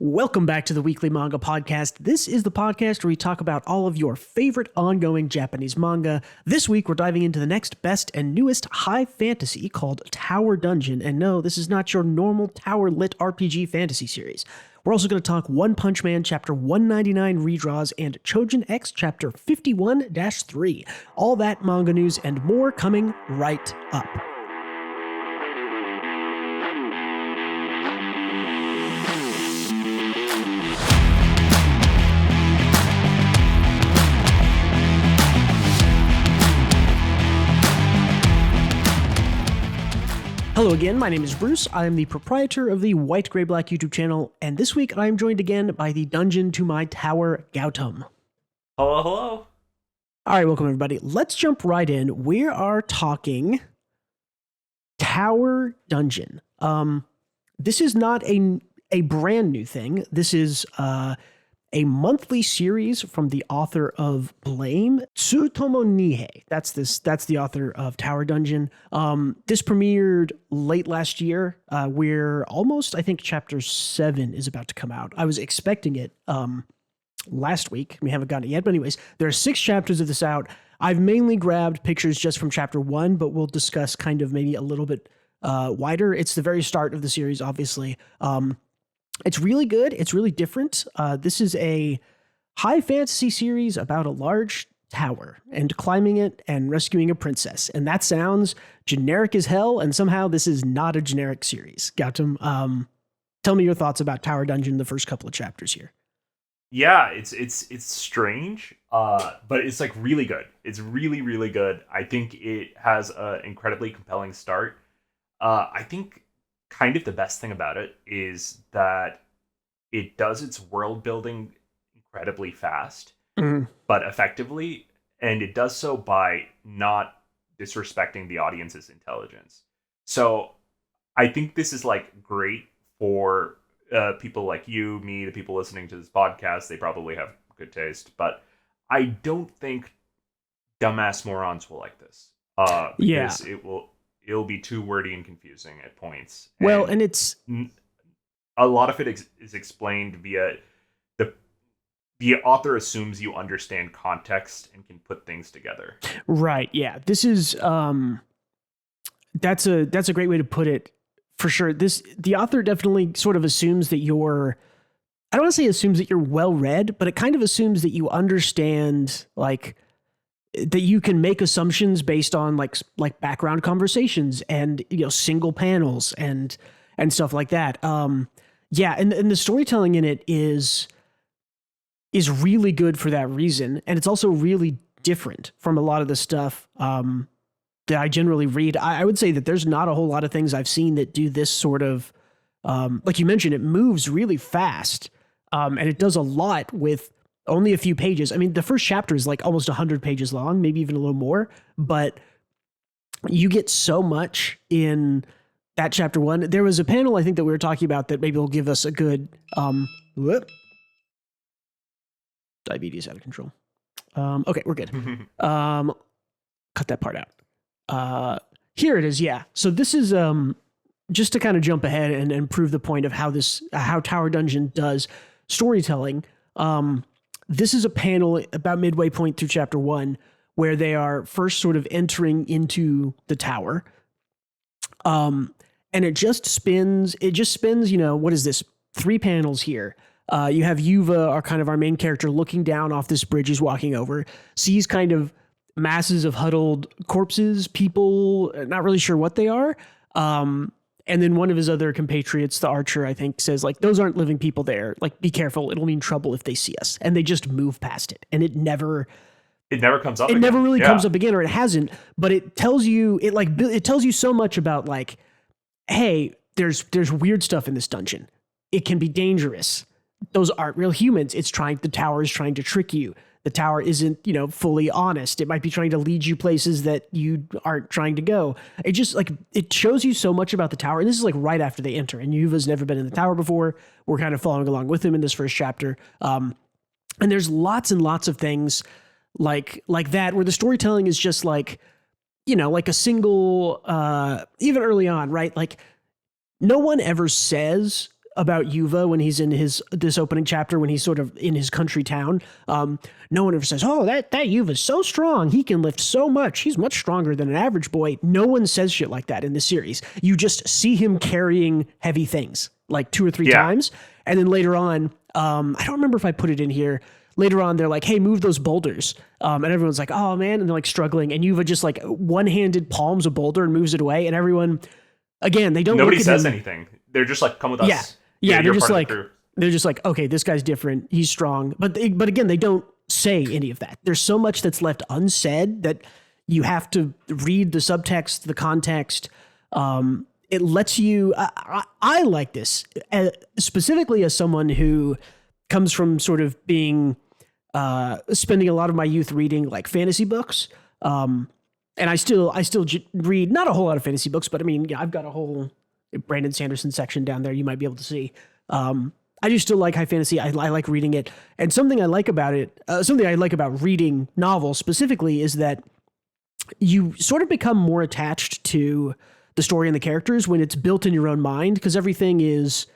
Welcome back to the Weekly Manga Podcast. This is the podcast where we talk about all of your favorite ongoing Japanese manga. This week, we're diving into the next best and newest high fantasy called Tower Dungeon. And no, this is not your normal tower lit RPG fantasy series. We're also going to talk One Punch Man Chapter 199 redraws and Choujin X Chapter 51-3. All that manga news and more coming right up. Hello again, my name is Bruce. I am the proprietor of the White Gray Black YouTube channel, and this week I am joined again by the dungeon to my tower, Gautam. Hello, hello. All right, welcome everybody. Let's jump right in. We are talking Tower Dungeon. This is not a brand new thing. This is a monthly series from the author of Blame, Tsutomu Nihei. That's the author of Tower Dungeon. This premiered late last year. We're almost, I think, chapter 7 is about to come out. I was expecting it last week. We haven't gotten it yet, but anyways, there are 6 chapters of this out. I've mainly grabbed pictures just from chapter 1, but we'll discuss kind of maybe a little bit wider. It's the very start of the series, obviously. It's really good. It's really different. This is a high fantasy series about a large tower and climbing it and rescuing a princess. And that sounds generic as hell. And somehow this is not a generic series. Gautam, tell me your thoughts about Tower Dungeon, the first couple of chapters here. Yeah, it's strange, but it's like really good. It's really, really good. I think it has an incredibly compelling start. I think kind of the best thing about it is that it does its world building incredibly fast, but effectively, and it does so by not disrespecting the audience's intelligence. So I think this is like great for people like you, me, the people listening to this podcast. They probably have good taste, but I don't think dumbass morons will like this. Because it'll be too wordy and confusing at points. Well, and it's a lot of it is explained via the author assumes you understand context and can put things together. Right. Yeah. This is that's a great way to put it, for sure. The author definitely sort of assumes that you're, I don't want to say assumes that you're well read, but it kind of assumes that you understand, like, that you can make assumptions based on like background conversations and, you know, single panels and stuff like that. Yeah. And the storytelling in it is really good for that reason. And it's also really different from a lot of the stuff, that I generally read. I would say that there's not a whole lot of things I've seen that do this sort of, like you mentioned, it moves really fast. And it does a lot with only a few pages. I mean, the first chapter is like almost 100 pages long, maybe even a little more, but you get so much in that chapter 1. There was a panel, I think, that we were talking about that maybe will give us a good, diabetes out of control. Okay, we're good. Cut that part out. Here it is. Yeah. So this is, just to kind of jump ahead and prove the point of how Tower Dungeon does storytelling. This is a panel about midway point through chapter 1 where they are first sort of entering into the tower. And it just spins, you know, what is this? 3 panels here. You have Yuva, our main character, looking down off this bridge he's walking over, sees kind of masses of huddled corpses, people, not really sure what they are. And then one of his other compatriots, the archer, I think, says, like, those aren't living people there. Like, be careful. It'll mean trouble if they see us. And they just move past it. And it never comes up. It never really comes up again, or it hasn't. But it tells you, it tells you so much about, like, hey, there's weird stuff in this dungeon. It can be dangerous. Those aren't real humans. The tower is trying to trick you. The tower isn't, you know, fully honest. It might be trying to lead you places that you aren't trying to go. It just, like, it shows you so much about the tower. And this is like right after they enter. And Yuva's never been in the tower before. We're kind of following along with him in this first chapter. And there's lots and lots of things like that, where the storytelling is just like, you know, like a single, even early on, right? Like, no one ever says, about Yuva when he's in this opening chapter when he's sort of in his country town. No one ever says, "Oh, that Yuva's so strong. He can lift so much. He's much stronger than an average boy." No one says shit like that in this series. You just see him carrying heavy things like 2 or 3 times, and then later on, I don't remember if I put it in here. Later on, they're like, "Hey, move those boulders," and everyone's like, "Oh man," and they're like struggling, and Yuva just like one-handed palms a boulder and moves it away, and everyone, again, they don't. Nobody says anything. They're just like, "Come with us." Yeah, they're just like, okay, this guy's different. He's strong. But again, they don't say any of that. There's so much that's left unsaid that you have to read the subtext, the context. It lets you, I like this, specifically as someone who comes from sort of being, spending a lot of my youth reading like fantasy books. And I still read not a whole lot of fantasy books, but I mean, I've got a whole Brandon Sanderson section down there you might be able to see. I do still like high fantasy. I like reading it. And something I like about reading novels specifically is that you sort of become more attached to the story and the characters when it's built in your own mind, because everything is,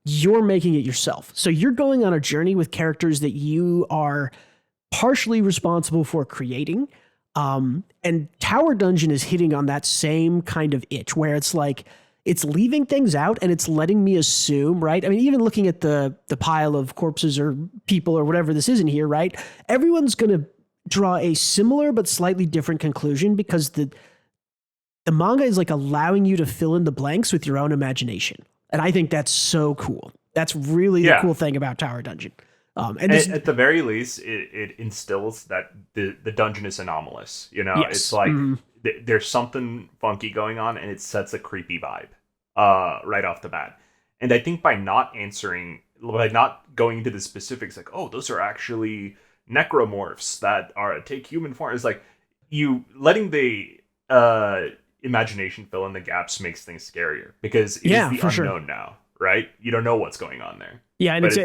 you're making it yourself. So you're going on a journey with characters that you are partially responsible for creating. And Tower Dungeon is hitting on that same kind of itch where it's like, it's leaving things out and it's letting me assume, right? I mean, even looking at the pile of corpses or people or whatever this is in here, right? Everyone's going to draw a similar but slightly different conclusion because the manga is like allowing you to fill in the blanks with your own imagination. And I think that's so cool. That's really the cool thing about Tower Dungeon. And at the very least, it instills that the dungeon is anomalous. You know, it's like there's something funky going on, and it sets a creepy vibe right off the bat. And I think by not going into the specifics, like, oh, those are actually necromorphs that take human form, is like you letting the imagination fill in the gaps makes things scarier because it's the unknown now, right? You don't know what's going on there. Yeah, and it's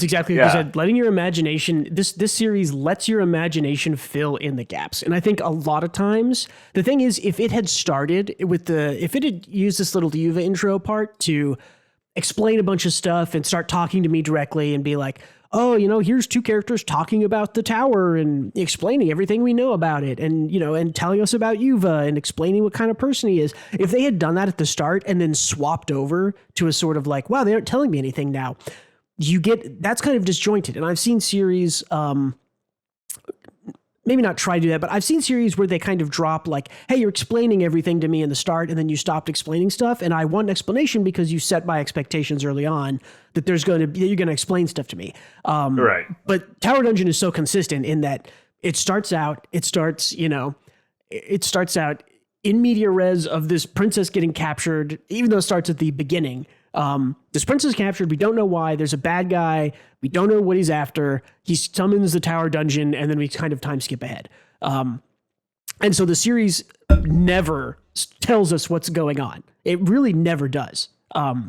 exactly what you said. Letting your imagination, this series lets your imagination fill in the gaps. And I think a lot of times, the thing is, if it had started with if it had used this little Yuva intro part to explain a bunch of stuff and start talking to me directly and be like, oh, here's 2 characters talking about the tower and explaining everything we know about it and, and telling us about Yuva and explaining what kind of person he is. If they had done that at the start and then swapped over to a sort of like, wow, they aren't telling me anything now, that's kind of disjointed. And I've seen series, maybe not try to do that, but I've seen series where they kind of drop like, hey, you're explaining everything to me in the start and then you stopped explaining stuff. And I want an explanation because you set my expectations early on that you're going to explain stuff to me. Right. But Tower Dungeon is so consistent in that it starts out in media res of this princess getting captured, even though it starts at the beginning. This prince is captured. We don't know why. There's a bad guy. We don't know what he's after. He summons the Tower Dungeon, and then we kind of time skip ahead. And so the series never tells us what's going on. It really never does.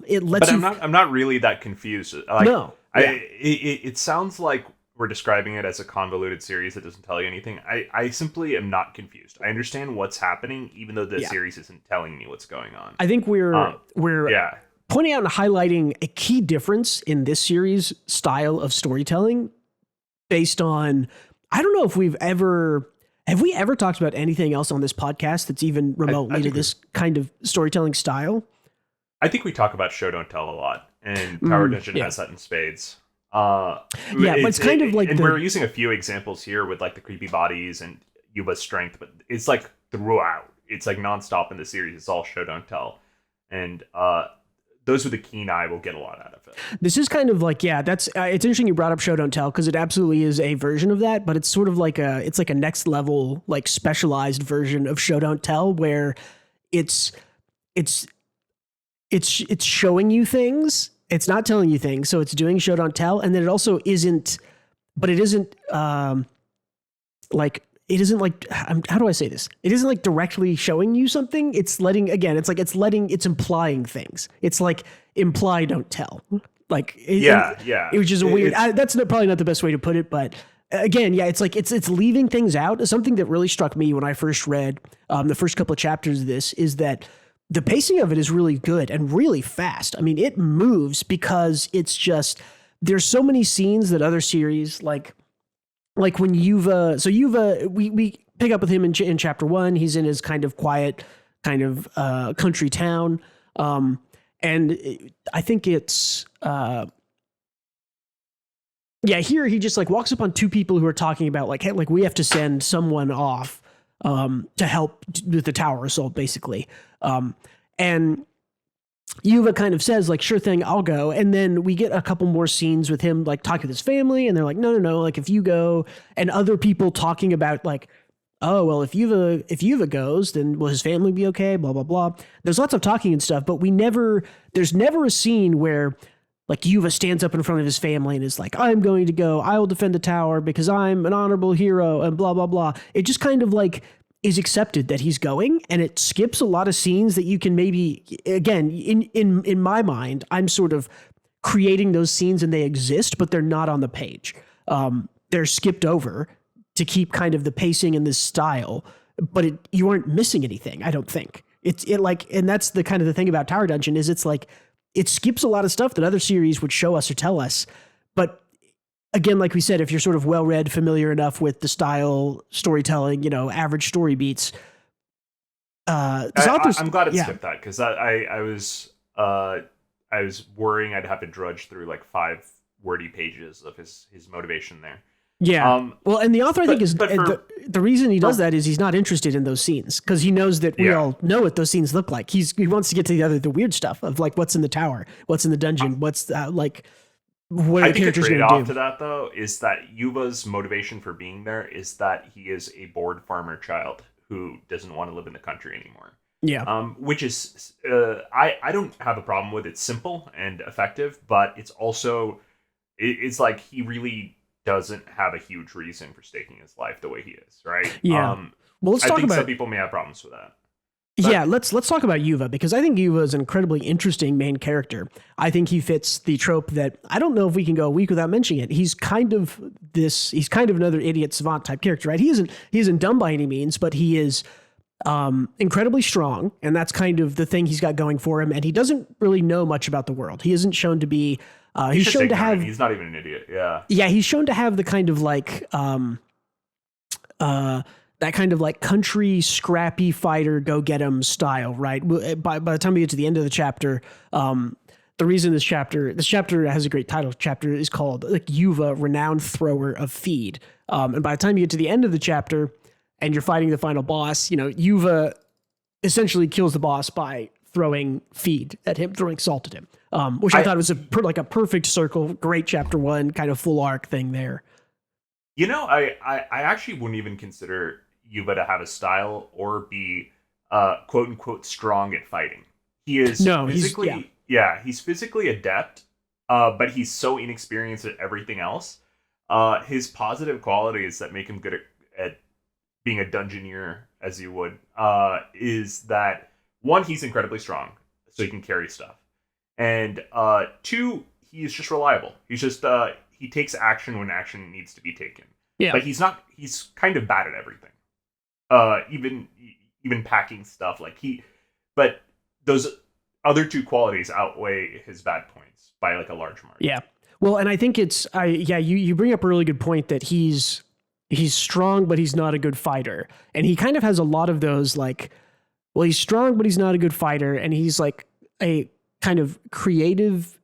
It lets you. I'm not really that confused. No. It sounds like we're describing it as a convoluted series that doesn't tell you anything. I simply am not confused. I understand what's happening, even though the series isn't telling me what's going on. I think we're pointing out and highlighting a key difference in this series' style of storytelling based on, I don't know if have we ever talked about anything else on this podcast that's even remotely to this kind of storytelling style? I think we talk about show don't tell a lot, and Tower Dungeon has that in spades. But it's kind of like, and we're using a few examples here with like the creepy bodies and Yuba's strength, but it's like throughout, it's like nonstop in the series. It's all show don't tell, and those with a keen eye will get a lot out of it. This is kind of like, that's it's interesting you brought up show don't tell because it absolutely is a version of that, but it's sort of like a next level, like specialized version of show don't tell where it's showing you things. It's not telling you things. So it's doing show don't tell. And then it also isn't how do I say this? It isn't like directly showing you something. It's implying things. It's like imply, don't tell. Like, it was just weird. That's probably not the best way to put it, but again, it's like, it's leaving things out. Something that really struck me when I first read the first couple of chapters of this is that the pacing of it is really good and really fast. I mean, it moves because it's just there's so many scenes that other series like when Yuva. So Yuva, we pick up with him in chapter 1. He's in his kind of quiet, kind of country town, and I think it's here he just like walks up on two people who are talking about like, hey, like we have to send someone off to help with the tower assault, basically. And Yuva kind of says like, sure thing, I'll go. And then we get a couple more scenes with him like talking with his family, and they're like, no, like if you go, and other people talking about like, oh, well, if Yuva goes, then will his family be okay? Blah, blah, blah. There's lots of talking and stuff, but there's never a scene where like Yuva stands up in front of his family and is like, I'm going to go, I will defend the tower because I'm an honorable hero and blah, blah, blah. It just kind of like is accepted that he's going, and it skips a lot of scenes that you can maybe, again, in my mind, I'm sort of creating those scenes and they exist, but they're not on the page. They're skipped over to keep kind of the pacing and the style, but you aren't missing anything, I don't think. And that's the kind of the thing about Tower Dungeon is it's like, it skips a lot of stuff that other series would show us or tell us. But again, like we said, if you're sort of well-read, familiar enough with the style, storytelling, average story beats. I'm glad it skipped that, because I was worrying I'd have to drudge through like 5 wordy pages of his motivation there. Yeah. Well, and the author, I think, is the reason he does that is he's not interested in those scenes, because he knows that we all know what those scenes look like. He wants to get to the weird stuff of like what's in the tower, what's in the dungeon, what's like what are the characters going to do. I think a trade-off to that, though, is that Yuva's motivation for being there is that he is a bored farmer child who doesn't want to live in the country anymore. Yeah. Which is I don't have a problem with. It's simple and effective, but it's also it's like he really doesn't have a huge reason for staking his life the way he is, right? Yeah. Well, let's talk about. Some people may have problems with that. But let's talk about Yuva, because I think Yuva is an incredibly interesting main character. I think he fits the trope that I don't know if we can go a week without mentioning it. He's kind of another idiot savant type character, right? He isn't dumb by any means, but he is incredibly strong, and that's kind of the thing he's got going for him. And he doesn't really know much about the world. He isn't shown to be. He's shown to have. He's not even an idiot. Yeah. Yeah, he's shown to have the kind of like that kind of like country scrappy fighter go get him style, right? By the time we get to the end of the chapter, the reason this chapter has a great title. Chapter is called like Yuva, Renowned Thrower of Feed. And by the time you get to the end of the chapter and you're fighting the final boss, Yuva essentially kills the boss by throwing feed at him, throwing salt at him, which I thought was a perfect circle. Great chapter 1 kind of full arc thing there. I actually wouldn't even consider Yuba to have a style or be quote unquote strong at fighting. He is he's physically adept, but he's so inexperienced at everything else. His positive qualities that make him good at being a dungeoneer, as you would, is that 1, he's incredibly strong, so he can carry stuff, and 2, he is just reliable. He's just he takes action when action needs to be taken. Yeah. But he's kind of bad at everything. Even packing stuff but those other 2 qualities outweigh his bad points by like a large margin. Yeah. Well, and I think you bring up a really good point that he's strong, but he's not a good fighter. And he kind of has a lot of those like, well, he's strong, but he's not a good fighter. And he's like a kind of creative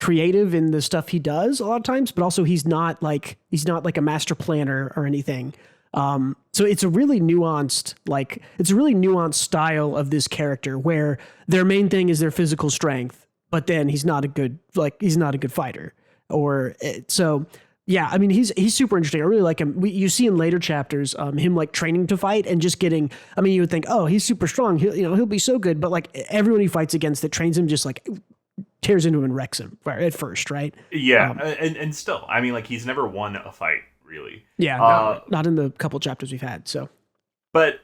in the stuff he does a lot of times, but also he's not like a master planner or anything. So it's a really nuanced style of this character where their main thing is their physical strength, but then he's not a good fighter. Yeah, I mean, he's super interesting. I really like him. You see in later chapters, him like training to fight and just getting. I mean, you would think, oh, he's super strong. He'll be so good. But like everyone he fights against that trains him just like tears into him and wrecks him at first, right? Yeah, and still, I mean, like he's never won a fight really. Yeah, not in the couple chapters we've had. So, but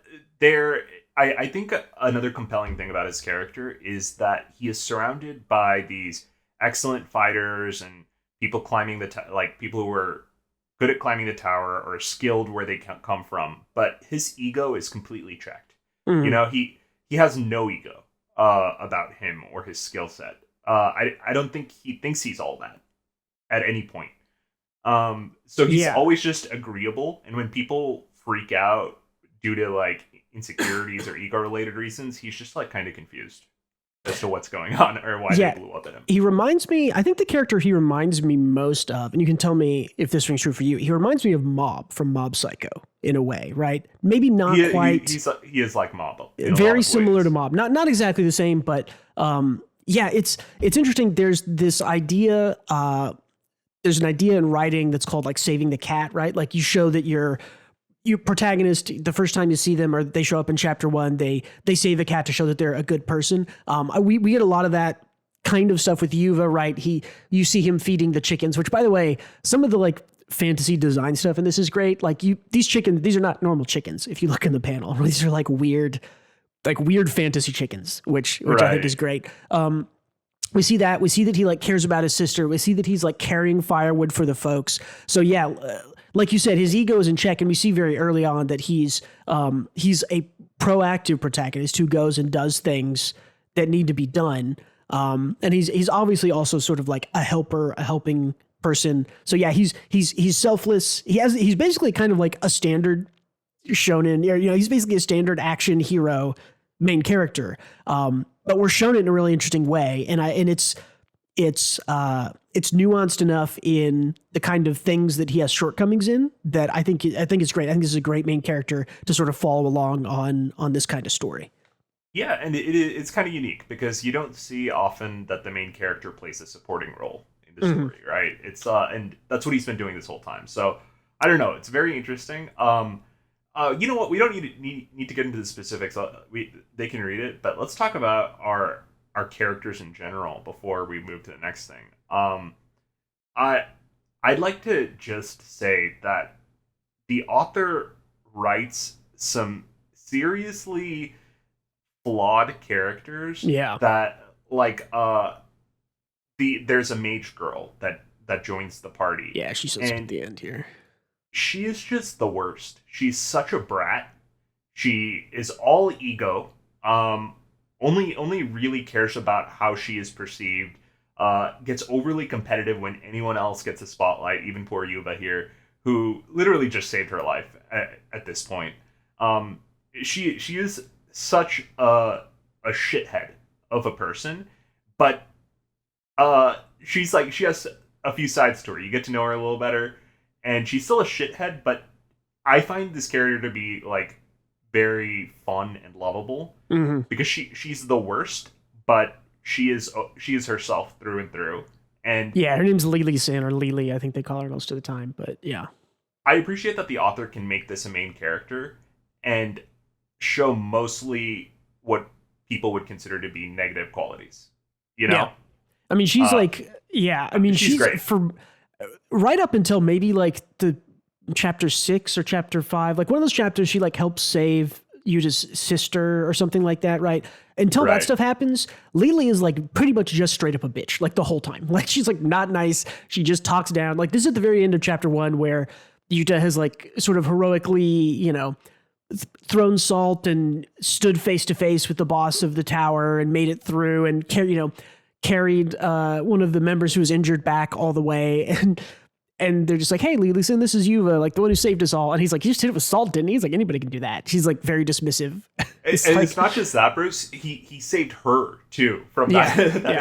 I think another compelling thing about his character is that he is surrounded by these excellent fighters and people climbing people who are good at climbing the tower or skilled where they come from. But his ego is completely checked. Mm-hmm. He has no ego. about him or his skill set. I don't think he thinks he's all that at any point. So he's always just agreeable, and when people freak out due to like insecurities or ego related reasons, he's just like kind of confused as to what's going on or why they blew up at him. He reminds me, I think the character he reminds me most of, and you can tell me if this rings true for you, he reminds me of Mob from Mob Psycho in a way, right? Maybe not quite. He is like Mob. Very similar to Mob. Not exactly the same, but it's interesting. There's this idea, there's an idea in writing that's called like saving the cat, right? Like you show that your protagonist, the first time you see them or they show up in chapter 1, they save the cat to show that they're a good person. We get a lot of that kind of stuff with Yuva, right? You see him feeding the chickens, which by the way, some of the like fantasy design stuff in this is great. Like these chickens, these are not normal chickens. If you look in the panel, these are like weird fantasy chickens, which I think is great. We see that he like cares about his sister. We see that he's like carrying firewood for the folks. So yeah, like you said, his ego is in check, and we see very early on that he's a proactive protagonist who goes and does things that need to be done. And he's obviously also sort of like a helping person. So yeah, he's selfless. He's basically kind of like a standard shonen, he's basically a standard action hero main character. But we're shown it in a really interesting way. And it's nuanced enough in the kind of things that he has shortcomings in that I think it's great. I think this is a great main character to sort of follow along on this kind of story. Yeah, and it's kind of unique because you don't see often that the main character plays a supporting role in the story, right? It's and that's what he's been doing this whole time. So I don't know. It's very interesting. You know what? We don't need to get into the specifics. They can read it, but let's talk about our characters in general before we move to the next thing. I'd like to just say that the author writes some seriously flawed characters. Yeah. That like there's a mage girl that joins the party. Yeah, she says at the end here. She is just the worst. She's such a brat. She is all ego. Only really cares about how she is perceived. Gets overly competitive when anyone else gets a spotlight. Even poor Yuba here, who literally just saved her life at this point. She is such a shithead of a person, but she has a few sides to her. You get to know her a little better. And she's still a shithead, but I find this character to be like very fun and lovable because she's the worst, but she is herself through and through. And yeah, her name's Lily-san, or Lily, I think they call her most of the time. But yeah, I appreciate that the author can make this a main character and show mostly what people would consider to be negative qualities. You know, yeah. I mean, she's she's great. For right up until maybe like the chapter 6 or chapter 5, like one of those chapters, she like helps save Yuta's sister or something like that, right? Until that stuff happens, Lily is like pretty much just straight up a bitch, like the whole time. Like she's like not nice. She just talks down. Like this is at the very end of chapter 1 where Yuta has like sort of heroically, thrown salt and stood face to face with the boss of the tower and made it through and carried one of the members who was injured back all the way, and they're just like, hey, Lily-san, this is Yuva, like the one who saved us all. And he's like, he just hit it with salt, didn't he? He's like, anybody can do that. She's like very dismissive. It's not just that, Bruce. He saved her too from that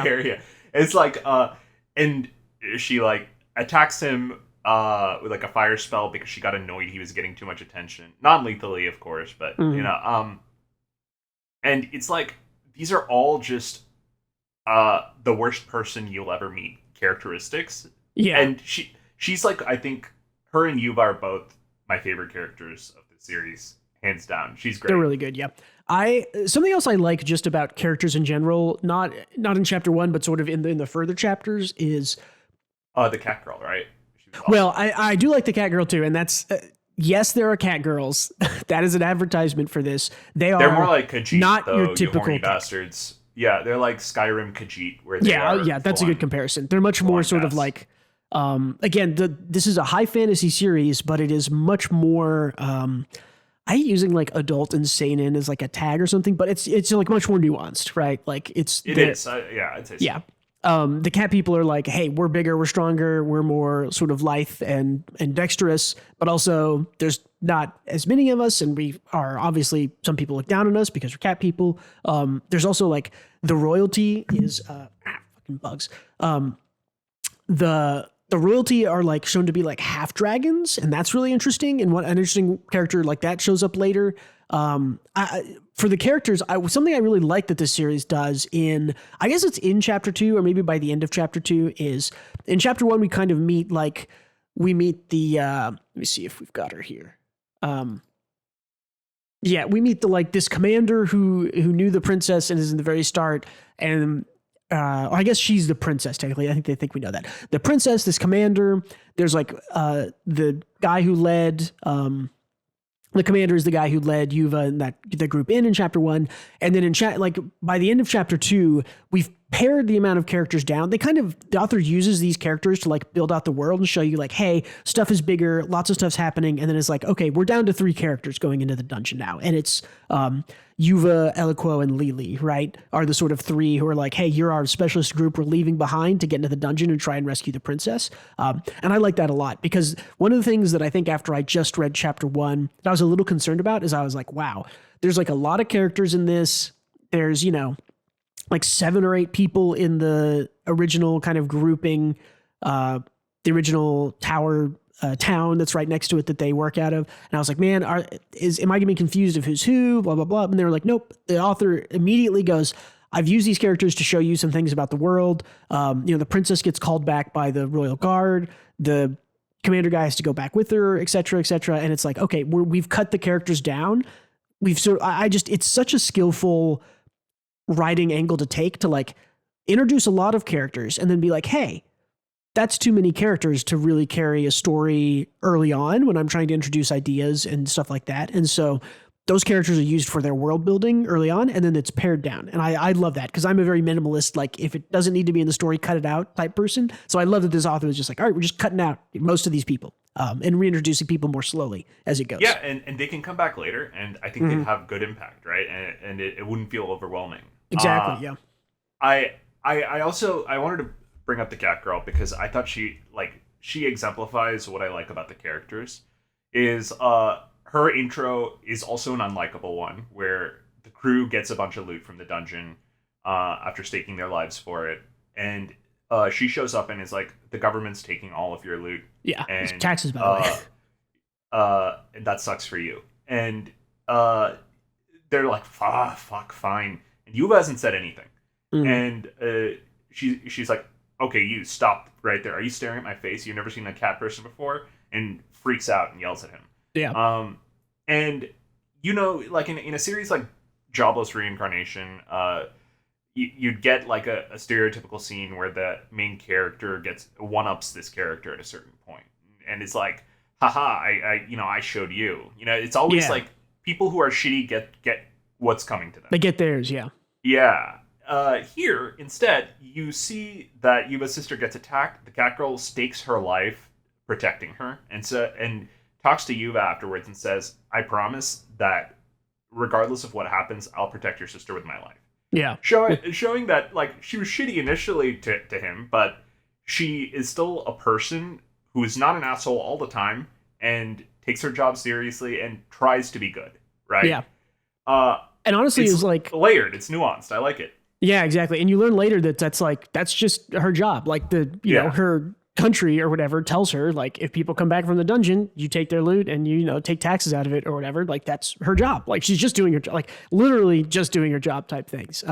area. It's like and she like attacks him with like a fire spell because she got annoyed he was getting too much attention. Non-lethally, of course, but and it's like these are all just the worst person you'll ever meet characteristics. Yeah. And she's like, I think her and Yuba are both my favorite characters of the series, hands down. She's great. They're really good, yeah. Something else I like just about characters in general, not in chapter 1, but sort of in the further chapters is the cat girl, right? Awesome. Well, I do like the cat girl too, and that's yes, there are cat girls. That is an advertisement for this. They're more like Khajiit, not though, your typical you horny bastards. Yeah, they're like Skyrim Khajiit, where they are that's a good comparison. They're much more sort of like, again, this is a high fantasy series, but it is much more, I hate using like adult and seinen as like a tag or something, but it's like much more nuanced, right? Like it is. Yeah, I'd say so. Yeah. The cat people are like, hey, we're bigger, we're stronger, we're more sort of lithe and dexterous, but also there's not as many of us, and we are obviously some people look down on us because we're cat people. There's also like the royalty is fucking bugs. The royalty are like shown to be like half dragons, and that's really interesting. And what an interesting character like that shows up later. For the characters, something I really like that this series does I guess it's in chapter 2 or maybe by the end of chapter 2 is in chapter 1 we kind of meet the let me see if we've got her here. Yeah, we meet this commander who knew the princess and is in the very start, and I guess she's the princess technically. I think they think we know that. The princess, this commander, there's like the guy who led the commander is the guy who led Yuva and the group in chapter 1, and then by the end of chapter 2, we've pared the amount of characters down. The author uses these characters to like build out the world and show you like, hey, stuff is bigger, lots of stuff's happening, and then it's like, okay, we're down to 3 characters going into the dungeon now, and it's Yuva, Eliquo, and Lily, right, are the sort of 3 who are like, hey, you're our specialist group we're leaving behind to get into the dungeon and try and rescue the princess. And I like that a lot, because one of the things that I think after I just read chapter 1 that I was a little concerned about is I was like, wow, there's like a lot of characters in this. There's, like 7 or 8 people in the original kind of grouping, the original tower town that's right next to it that they work out of. And I was like, man, am I going to be confused of who's who, blah, blah, blah. And they were like, nope. The author immediately goes, I've used these characters to show you some things about the world. The princess gets called back by the royal guard. The commander guy has to go back with her, et cetera, et cetera. And it's like, okay, we've cut the characters down. It's such a skillful writing angle to take to like introduce a lot of characters and then be like, hey, that's too many characters to really carry a story early on when I'm trying to introduce ideas and stuff like that. And so those characters are used for their world building early on, and then it's pared down. And I love that, because I'm a very minimalist, like if it doesn't need to be in the story, cut it out type person. So I love that this author was just like, all right, we're just cutting out most of these people and reintroducing people more slowly as it goes. Yeah, and they can come back later, and I think they'd have good impact, right? And it wouldn't feel overwhelming. Exactly, yeah. I also wanted to bring up the cat girl because I thought she exemplifies what I like about the characters. Is her intro is also an unlikable one, where the crew gets a bunch of loot from the dungeon after staking their lives for it, and she shows up and is like, the government's taking all of your loot. Yeah, and taxes, by the way. And that sucks for you. And they're like, fuck, fine. And Yuba hasn't said anything. And she's like, okay, you stop right there. Are you staring at my face? You've never seen a cat person before? And freaks out and yells at him. Yeah. And like in a series like Jobless Reincarnation, you'd get like a stereotypical scene where the main character gets one-ups this character at a certain point, and it's like, haha, I showed you. It's always like people who are shitty get what's coming to them. They get theirs, yeah. Yeah. Here, instead, you see that Yuba's sister gets attacked. The cat girl stakes her life protecting her, and talks to Yuba afterwards and says, I promise that regardless of what happens, I'll protect your sister with my life. Yeah. Showing that like she was shitty initially to him, but she is still a person who is not an asshole all the time and takes her job seriously and tries to be good, right? Yeah. And honestly, it's is like layered. It's nuanced. I like it. Yeah, exactly. And you learn later that that's just her job. Like her country or whatever tells her, like, if people come back from the dungeon, you take their loot and you take taxes out of it or whatever. Like, that's her job. Like, she's just doing her job, like literally just doing her job type things.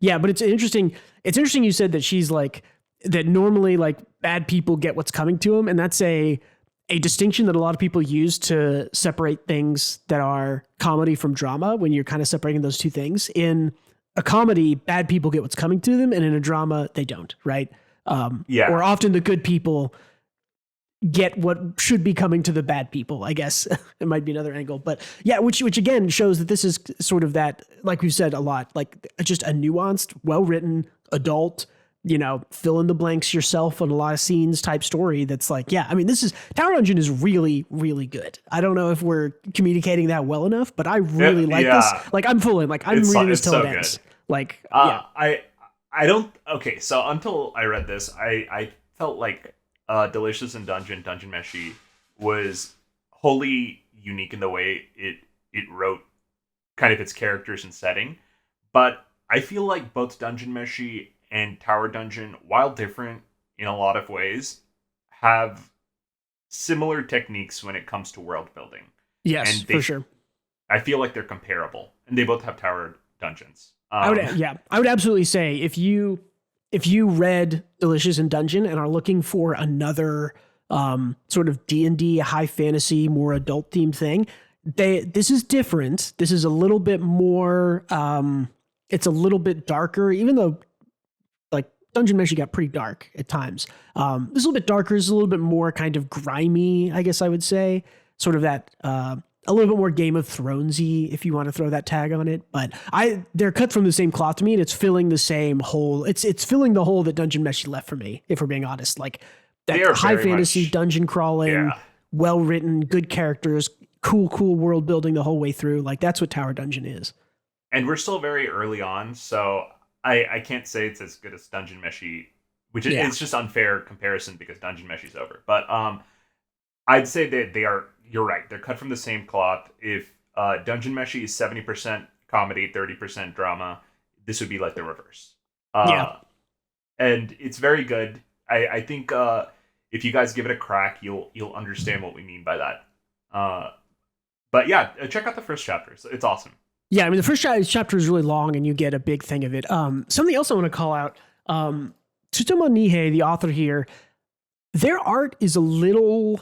Yeah, but it's interesting you said that she's like, that normally like bad people get what's coming to them, and that's a distinction that a lot of people use to separate things that are comedy from drama, when you're kind of separating those two things. In a comedy, bad people get what's coming to them, and in a drama, they don't, right? Or often the good people get what should be coming to the bad people, I guess. It might be another angle. But yeah, which again shows that this is sort of that, like we've said a lot, like just a nuanced, well-written, adult, fill in the blanks yourself on a lot of scenes type story. That's like, yeah, I mean, Tower Dungeon is really, really good. I don't know if we're communicating that well enough, but I really like this. Like, I'm full in, like, I'm reading this till it ends. Like, yeah. I don't, okay, so until I read this, I felt like Delicious in Dungeon Meshi was wholly unique in the way it wrote kind of its characters and setting. But I feel like both Dungeon Meshi and Tower Dungeon, while different in a lot of ways, have similar techniques when it comes to world building. Yes, for sure. I feel like they're comparable, and they both have Tower Dungeons. I would absolutely say if you read Delicious in Dungeon and are looking for another sort of D&D high fantasy, more adult themed thing, this is different. This is a little bit more. It's a little bit darker, even though like Dungeon Meshi got pretty dark at times. This is a little bit darker. It's a little bit more kind of grimy, I guess I would say. Sort of that a little bit more Game of Thronesy, if you want to throw that tag on it. But they're cut from the same cloth to me, and it's filling the same hole. It's filling the hole that Dungeon Meshi left for me, if we're being honest. Like that high fantasy dungeon crawling, well written, good characters, cool world building the whole way through. Like that's what Tower Dungeon is. And we're still very early on, so I can't say it's as good as Dungeon Meshi, which is it's just unfair comparison because Dungeon Meshi's over. But I'd say that they are. You're right. They're cut from the same cloth. If Dungeon Meshi is 70% comedy, 30% drama, this would be like the reverse. And it's very good. I think if you guys give it a crack, you'll understand what we mean by that. But yeah, check out the first chapter. It's awesome. Yeah, I mean, the first chapter is really long, and you get a big thing of it. Something else I want to call out, Tsutomu Nihei, the author here, their art is a little...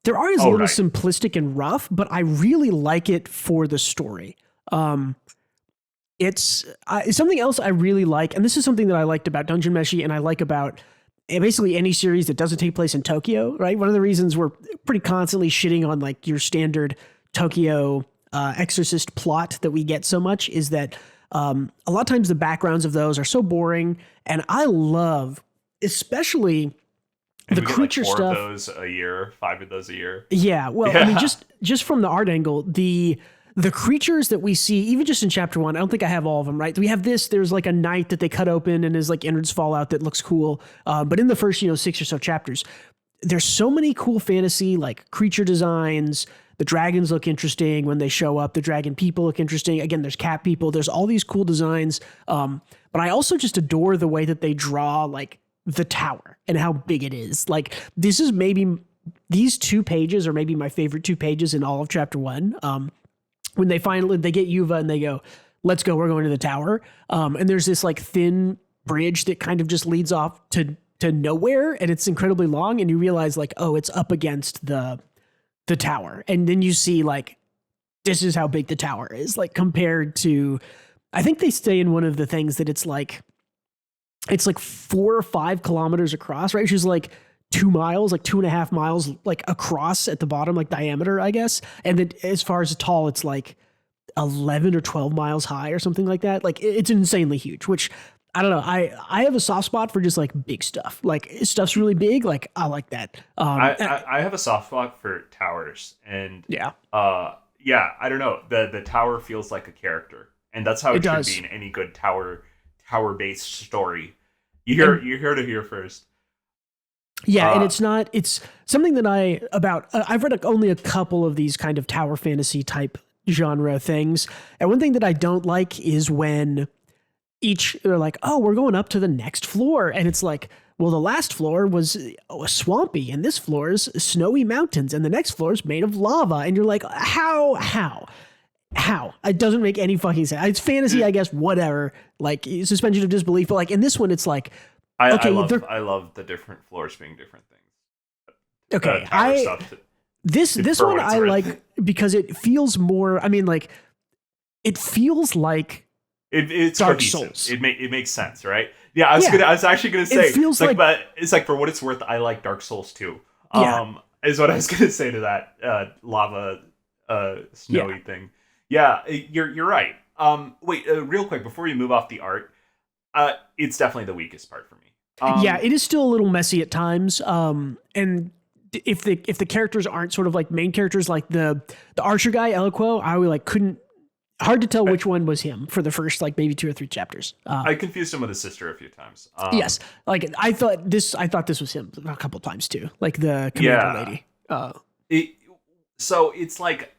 simplistic and rough, but I really like it for the story. It's something else I really like, and this is something that I liked about Dungeon Meshi, and I like about basically any series that doesn't take place in Tokyo, right? One of the reasons we're pretty constantly shitting on like your standard Tokyo exorcist plot that we get so much is that a lot of times the backgrounds of those are so boring, and I love, especially the creature like 4 stuff. of those a year, 5 of those a year. Yeah, well, I mean, just from the art angle, the creatures that we see, even just in chapter 1, I don't think I have all of them, right? We have there's like a knight that they cut open and his like innards fall out that looks cool. But in the first, 6 or so chapters, there's so many cool fantasy like creature designs. The dragons look interesting when they show up. The dragon people look interesting. Again, there's cat people. There's all these cool designs. But I also just adore the way that they draw like the tower and how big it is. Like this is maybe these 2 pages are maybe my favorite 2 pages in all of chapter 1. When they get Yuva and they go, let's go, we're going to the tower. And there's this like thin bridge that kind of just leads off to nowhere. And it's incredibly long. And you realize like, oh, it's up against the tower. And then you see like, this is how big the tower is, like compared to, I think they say in one of the things that it's like 4 or 5 kilometers across, right? Which is like 2 miles, like 2.5 miles, like across at the bottom, like diameter, I guess. And then as far as tall, it's like 11 or 12 miles high or something like that. Like it's insanely huge, which I don't know. I have a soft spot for just like big stuff. Like stuff's really big. Like I like that. I have a soft spot for towers, and I don't know. The tower feels like a character, and that's how it should be in any good tower based story. You heard it here first. Yeah, and it's something that I've read only a couple of these kind of tower fantasy type genre things. And one thing that I don't like is when they're like, oh, we're going up to the next floor. And it's like, well, the last floor was swampy and this floor is snowy mountains and the next floor is made of lava. And you're like, how? It doesn't make any fucking sense. It's fantasy, I guess, whatever, like suspension of disbelief. But like in this one, it's like, I love the different floors being different things. Okay. This one I like because it feels more, I mean, like it feels like it's Dark cohesive. Souls. It makes sense, right? Yeah, I was actually gonna say, it feels but it's like for what it's worth, I like Dark Souls too. Is what I was gonna say to that lava snowy thing. Yeah, you're right. Wait, real quick before you move off the art, it's definitely the weakest part for me. Yeah, it is still a little messy at times. And if the characters aren't sort of like main characters, like the archer guy, Eloquo, I like couldn't. Hard to tell which one was him for the first like maybe 2 or 3 chapters. I confused him with his sister a few times. Yes, like I thought this was him a couple times too, like the commander lady. So it's like,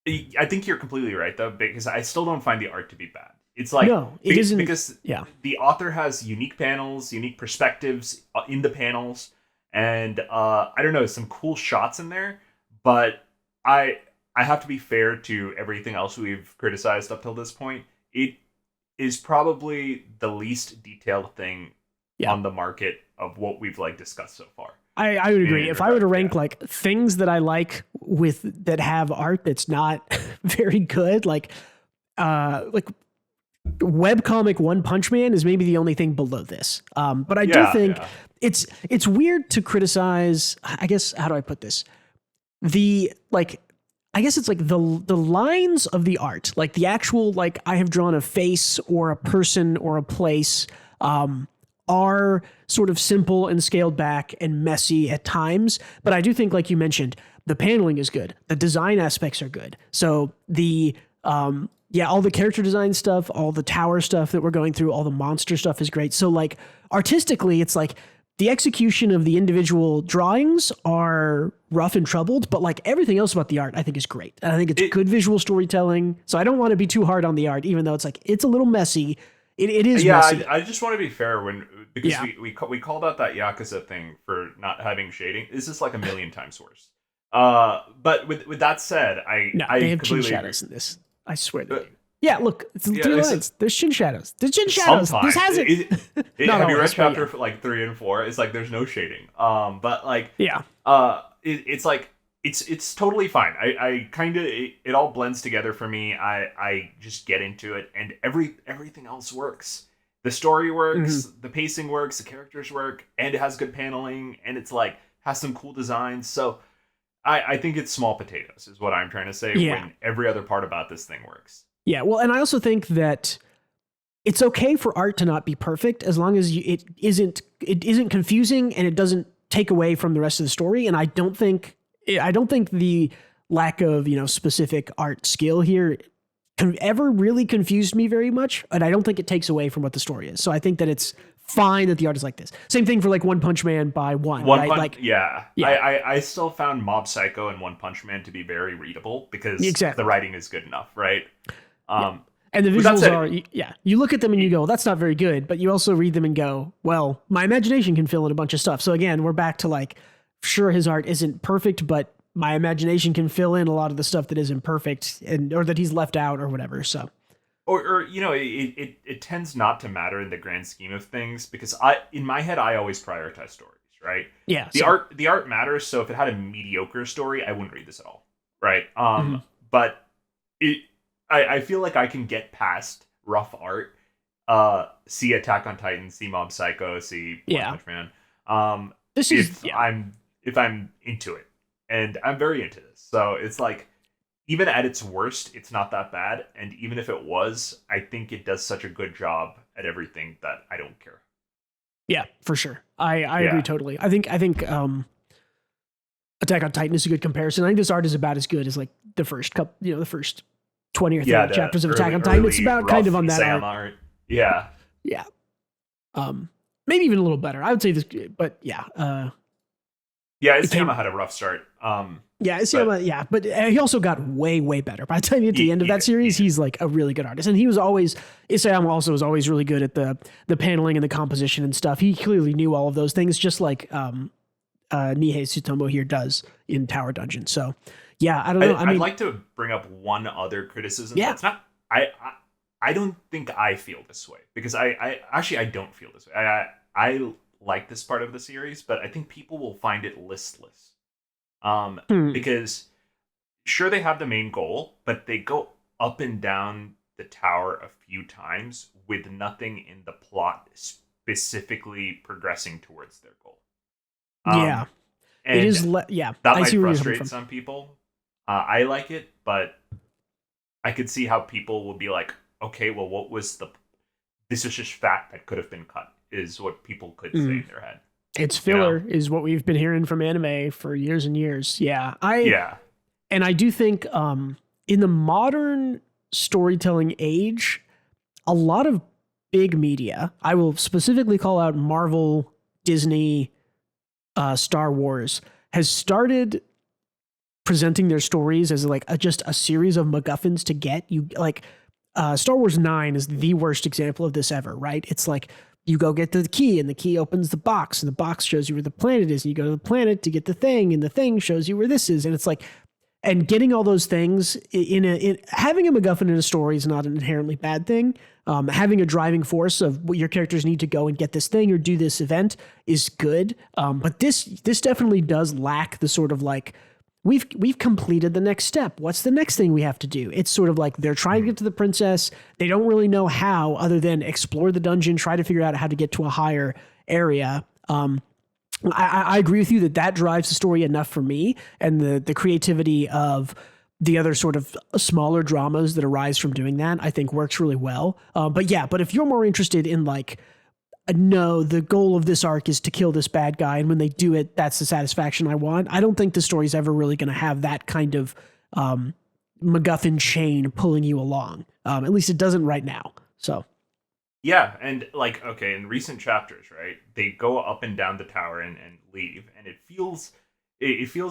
I think you're completely right though, because I still don't find the art to be bad. It's like, no, it isn't, because the author has unique panels, unique perspectives in the panels, and I don't know, some cool shots in there. But I have to be fair to everything else we've criticized up till this point. It is probably the least detailed thing on the market of what we've like discussed so far. I would agree. If I were to rank like things that I like that have art that's not very good, like webcomic One Punch Man is maybe the only thing below this. But I do think it's weird to criticize. I guess, how do I put this? I guess it's like the lines of the art, like the actual, like I have drawn a face or a person or a place, are sort of simple and scaled back and messy at times. But I do think, like you mentioned, the paneling is good. The design aspects are good. So all the character design stuff, all the tower stuff that we're going through, all the monster stuff is great. So like artistically, it's like the execution of the individual drawings are rough and troubled, but like everything else about the art, I think is great. And I think it's good visual storytelling. So I don't want to be too hard on the art, even though it's like, it's a little messy. It is messy. I just want to be fair because we called out that Yakuza thing for not having shading. This is like a million times worse. But with that said, they have chin shadows in this. I swear they do. Yeah, look, it's 3 lines. There's chin shadows. There's chin shadows. This has it. Have you read chapter like 3 and 4? It's like there's no shading. But like it's like it's totally fine. I kind of it all blends together for me. I just get into it, and everything else works. The story works, the pacing works, the characters work, and it has good paneling, and it's like has some cool designs. So I think it's small potatoes is what I'm trying to say. When every other part about this thing works. Yeah, well, and I also think that it's okay for art to not be perfect as long as it isn't confusing and it doesn't take away from the rest of the story. And I don't think the lack of specific art skill here ever really confused me very much, and I don't think it takes away from what the story is. So I think that it's fine that the art is like this. Same thing for like One Punch Man by One. I still found Mob Psycho and One Punch Man to be very readable because the writing is good enough, right? And the visuals are, you look at them and you go, well, that's not very good, but you also read them and go, well, my imagination can fill in a bunch of stuff. So again, we're back to like, sure, his art isn't perfect, but my imagination can fill in a lot of the stuff that isn't perfect or that he's left out or whatever. So, or it tends not to matter in the grand scheme of things because in my head, I always prioritize stories, right? Yeah. The art matters. So if it had a mediocre story, I wouldn't read this at all. Right. But I feel like I can get past rough art, see Attack on Titan, see Mob Psycho, see One Punch Man. If I'm into it, and I'm very into this, so it's like even at its worst, it's not that bad, and even if it was, I think it does such a good job at everything that I don't care. Yeah, for sure. I agree totally. I think Attack on Titan is a good comparison. I think this art is about as good as like the first couple, the first 20 or 30 chapters of Attack on Titan. It's about kind of on that art. Yeah. Yeah. Maybe even a little better. I would say this, but yeah. Isayama had a rough start. Isayama, but he also got way, way better. By the time you get to the end of that series, he's like a really good artist. And Isayama also was always really good at the paneling and the composition and stuff. He clearly knew all of those things, just like Nihei Tsutomu here does in Tower Dungeon. So, yeah, I don't know. I'd like to bring up one other criticism. Yeah. That's not. I don't think I feel this way because I don't feel this way. I like this part of the series, but I think people will find it listless. Because sure they have the main goal, but they go up and down the tower a few times with nothing in the plot specifically progressing towards their goal. And it is. That might frustrate some people. I like it, but I could see how people will be like, okay, well, what was this is just fat that could have been cut, is what people could say in their head. It's filler, is what we've been hearing from anime for years and years. Yeah. And I do think in the modern storytelling age, a lot of big media, I will specifically call out Marvel, Disney, Star Wars, has started presenting their stories as like just a series of MacGuffins to get you. Like Star Wars 9 is the worst example of this ever, right? It's like you go get the key and the key opens the box and the box shows you where the planet is. And you go to the planet to get the thing and the thing shows you where this is. And it's like, and getting all those things in having a MacGuffin in a story is not an inherently bad thing. Having a driving force of what your characters need to go and get this thing or do this event is good. But this definitely does lack the sort of like, we've completed the next step. What's the next thing we have to do? It's sort of like they're trying to get to the princess. They don't really know how other than explore the dungeon, try to figure out how to get to a higher area. I agree with you that drives the story enough for me, and the creativity of the other sort of smaller dramas that arise from doing that, I think works really well. But if you're more interested in like, no, the goal of this arc is to kill this bad guy, and when they do it, that's the satisfaction I want. I don't think the story's ever really going to have that kind of MacGuffin chain pulling you along. At least it doesn't right now. So. Yeah, and like, okay, in recent chapters, right, they go up and down the tower and leave, and it feels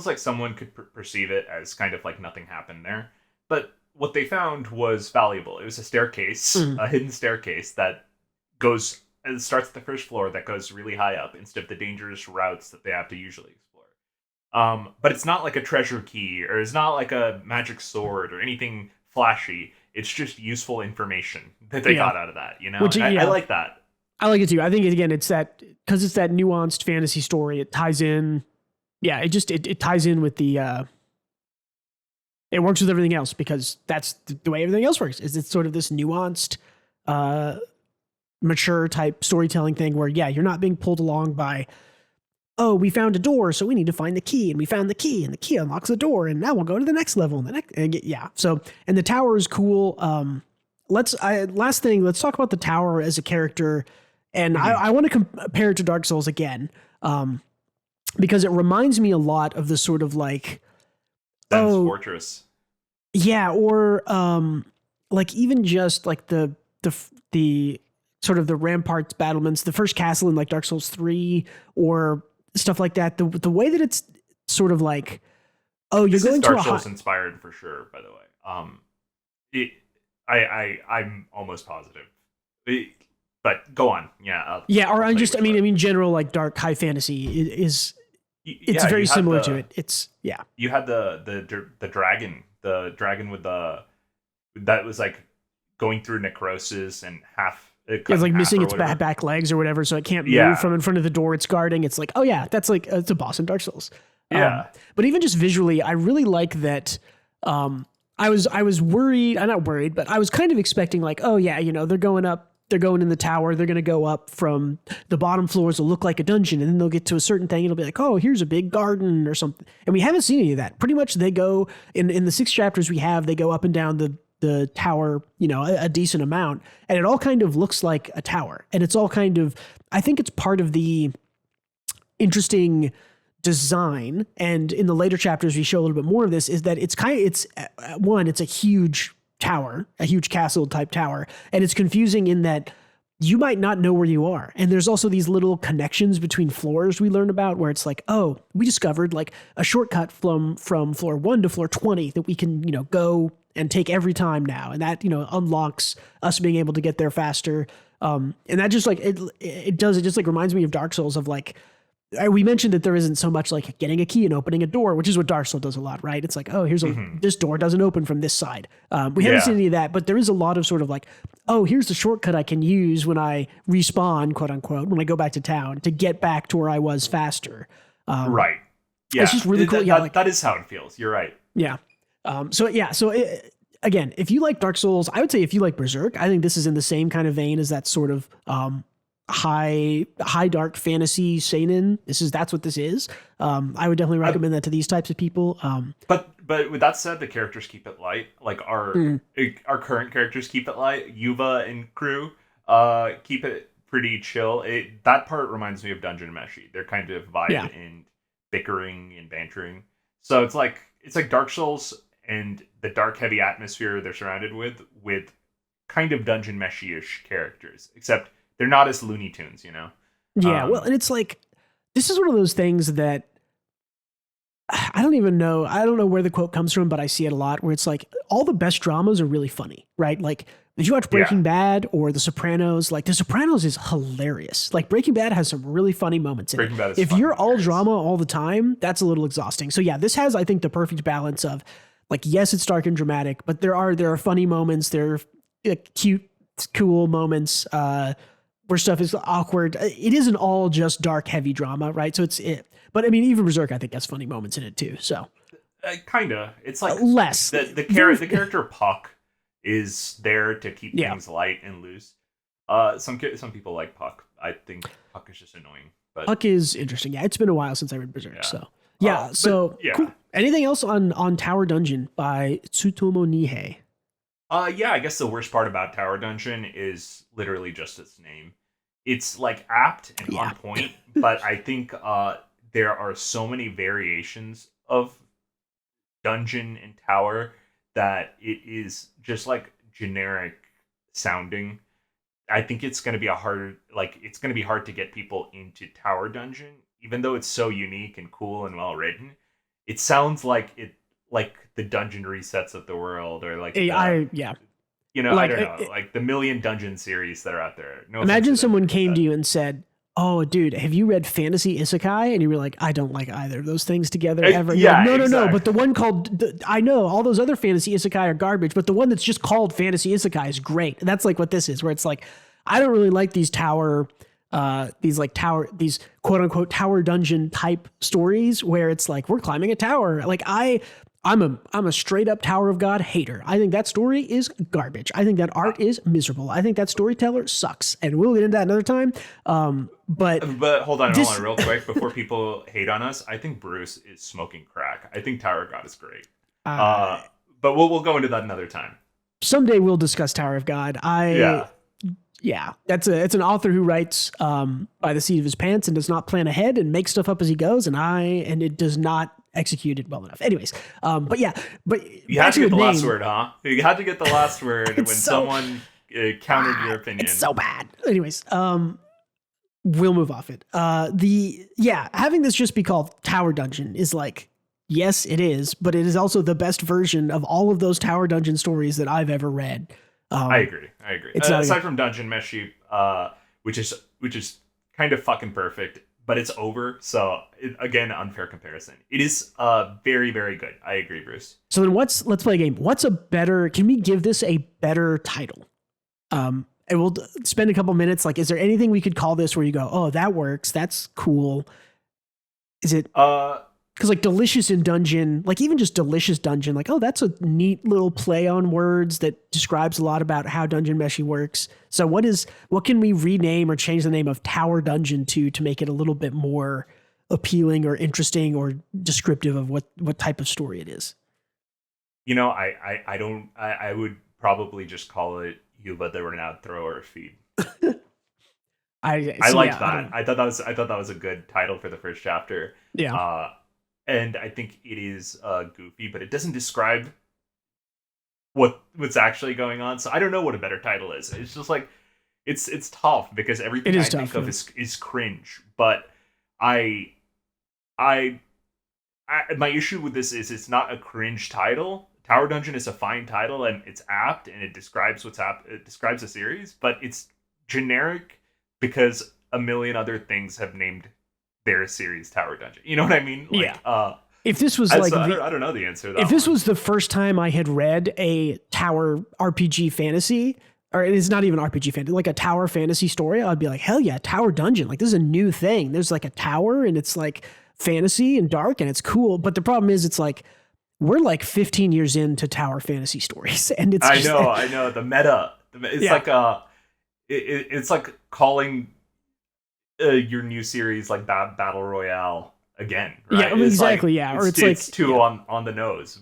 like someone could perceive it as kind of like nothing happened there. But what they found was valuable. It was a staircase, a hidden staircase that goes and starts at the first floor that goes really high up instead of the dangerous routes that they have to usually explore. But it's not like a treasure key, or it's not like a magic sword or anything flashy. It's just useful information that they got out of that, you know? Which, I like that. I like it too. I think, again, it's that, because it's that nuanced fantasy story, it ties in. Yeah, it ties in with the, it works with everything else, because that's the way everything else works, is it's sort of this nuanced, mature type storytelling thing where, yeah, you're not being pulled along by, oh, we found a door, so we need to find the key, and we found the key, and the key unlocks the door, and now we'll go to the next level, and the next, yeah. So, and the tower is cool. Last thing, let's talk about the tower as a character, and I want to compare it to Dark Souls again, because it reminds me a lot of the sort of like, Zen's Fortress. Yeah, or like even just like the sort of the ramparts battlements, the first castle in like Dark Souls 3, or stuff like that. The way that it's sort of like, oh, you're going to Dark Souls inspired for sure, by the way. I'm almost positive. But go on. Yeah. I mean, general like dark high fantasy is it's very similar to it. It's You had the dragon with that was like going through necrosis and it's like missing its back legs or whatever, so it can't move from in front of the door it's guarding. It's like, oh yeah, that's like, it's a boss in Dark Souls. Yeah. But even just visually, I really like that. I was worried, I'm not worried, but I was kind of expecting like, oh yeah, they're going in the tower, they're going to go up from the bottom floors, will look like a dungeon, and then they'll get to a certain thing, it'll be like, oh, here's a big garden or something. And we haven't seen any of that. Pretty much they go, in the 6 chapters we have, they go up and down the tower, a decent amount, and it all kind of looks like a tower. And it's all kind of, I think it's part of the interesting design. And in the later chapters, we show a little bit more of this, is that it's a huge tower, a huge castle type tower. And it's confusing in that you might not know where you are. And there's also these little connections between floors we learn about, where it's like, oh, we discovered like a shortcut from floor 1 to floor 20 that we can, go and take every time now. And that, unlocks us being able to get there faster. And that just like, it just like reminds me of Dark Souls, of like, we mentioned that there isn't so much like getting a key and opening a door, which is what Dark Souls does a lot, right? It's like, oh, this door doesn't open from this side. We haven't seen any of that, but there is a lot of sort of like, oh, here's the shortcut I can use when I respawn, quote unquote, when I go back to town to get back to where I was faster. Right. Yeah. It's just really cool. That is how it feels. You're right. Yeah. Again, if you like Dark Souls, I would say if you like Berserk, I think this is in the same kind of vein as that sort of high dark fantasy seinen. That's what this is. I would definitely recommend that to these types of people. But with that said, the characters keep it light. Like our current characters keep it light. Yuva and crew. Keep it pretty chill. That part reminds me of Dungeon Meshi. They're kind of vibe and bickering and bantering. So it's like Dark Souls and the dark heavy atmosphere they're surrounded with kind of Dungeon Meshi-ish characters, except they're not as Looney Tunes, you know? Yeah, well, and it's like, this is one of those things that I don't know where the quote comes from, but I see it a lot where it's like all the best dramas are really funny, right? Like, did you watch Breaking Bad or The Sopranos? Like, The Sopranos is hilarious. Like, Breaking Bad has some really funny moments in it. If you're all drama all the time, that's a little exhausting. So yeah, this has, I think, the perfect balance of like, yes, it's dark and dramatic, but there are funny moments. There are cute, cool moments where stuff is awkward. It isn't all just dark, heavy drama, right? So but I mean, even Berserk, I think, has funny moments in it too. So, kinda, it's like less. The character Puck is there to keep things light and loose. Some people like Puck. I think Puck is just annoying. But Puck is interesting. Yeah, it's been a while since I read Berserk. So cool. Anything else on Tower Dungeon by Tsutomu Nihei? Yeah, I guess the worst part about Tower Dungeon is literally just its name. It's like apt and on point, but I think there are so many variations of dungeon and tower that it is just like generic sounding. I think it's going to be hard to get people into Tower Dungeon, even though it's so unique and cool and well written. It sounds like the dungeon resets of the world, or like I don't know, like the million dungeon series that are out there. No, imagine someone came to you and said, "Oh, dude, have you read Fantasy Isekai?" And you were like, "I don't like either of those things together ever." Yeah, like, no. But the one called, I know all those other Fantasy Isekai are garbage, but the one that's just called Fantasy Isekai is great. And that's like what this is, where it's like, I don't really like these these quote unquote tower dungeon type stories where it's like we're climbing a tower. Like I'm a straight up Tower of God hater. I think that story is garbage. I think that art is miserable. I think that storyteller sucks. And we'll get into that another time. But hold on real quick before people hate on us. I think Bruce is smoking crack. I think Tower of God is great. But we'll go into that another time. Someday we'll discuss Tower of God. It's an author who writes by the seat of his pants and does not plan ahead and makes stuff up as he goes, and it does not execute it well enough. Anyways, but you had to get the last word, huh? You had to get the last word when someone countered your opinion. It's so bad. Anyways, we'll move off it. Having this just be called Tower Dungeon is like, yes, it is, but it is also the best version of all of those Tower Dungeon stories that I've ever read. I agree. Aside from Dungeon Meshi, which is kind of fucking perfect, but it's over. So again, unfair comparison. It is very, very good. I agree, Bruce. So then let's play a game. Can we give this a better title? And we'll spend a couple minutes. Like, is there anything we could call this where you go, oh, that works. That's cool. Is it, because like Delicious in Dungeon, like even just Delicious Dungeon, like, oh, that's a neat little play on words that describes a lot about how Dungeon Meshi works. So what can we rename or change the name of Tower Dungeon to make it a little bit more appealing or interesting or descriptive of what type of story it is? You know, I would probably just call it Yuba the Renowned Thrower of Feed. I liked that. I thought that was a good title for the first chapter. Yeah. And I think it is goofy, but it doesn't describe what's actually going on. So I don't know what a better title is. It's just like it's tough because everything I think of is cringe. But my issue with this is it's not a cringe title. Tower Dungeon is a fine title and it's apt and it describes it describes a series, but it's generic because a million other things have named their series Tower Dungeon. You know what I mean? Like, if this was like, I don't know the answer to that. If this was the first time I had read a tower RPG fantasy, or it is not even RPG fantasy, like a tower fantasy story, I'd be like, hell yeah, Tower Dungeon. Like, this is a new thing. There's like a tower and it's like fantasy and dark and it's cool. But the problem is it's like, we're like 15 years into tower fantasy stories. And it's I know. The meta. It's like it's like calling your new series like Battle Royale again, right? Yeah, exactly. Or it's too on the nose.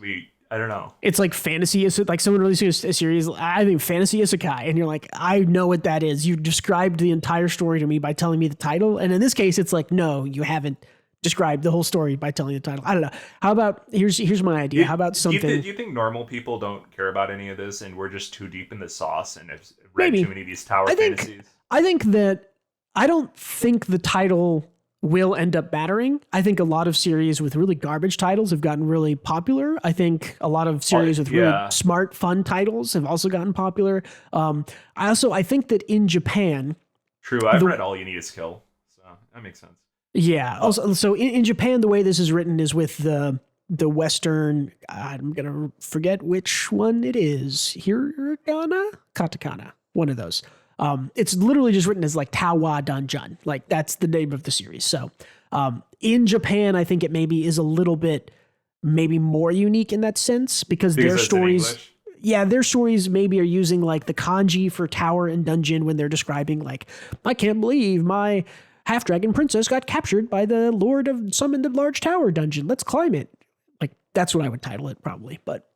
I don't know. It's like fantasy, like someone releasing a series. I think fantasy isekai, and you're like, I know what that is. You described the entire story to me by telling me the title, and in this case, it's like, no, you haven't described the whole story by telling the title. I don't know. How about here's my idea. How about something? Do you think normal people don't care about any of this, and we're just too deep in the sauce and have read too many of these tower fantasies? I think that I don't think the title will end up mattering. I think a lot of series with really garbage titles have gotten really popular. I think a lot of series with really smart, fun titles have also gotten popular. I think that in Japan... True, I've read All You Need Is Kill, so that makes sense. Yeah. Also, so in Japan, the way this is written is with the Western... I'm going to forget which one it is. Hiragana? Katakana. One of those. It's literally just written as like Tawa Danjan. Like that's the name of the series. So in Japan, I think it maybe is a little bit maybe more unique in that sense because their stories, their stories maybe are using like the kanji for tower and dungeon when they're describing like, I can't believe my half dragon princess got captured by the lord of summoned large tower dungeon. Let's climb it. Like that's what I would title it probably, but.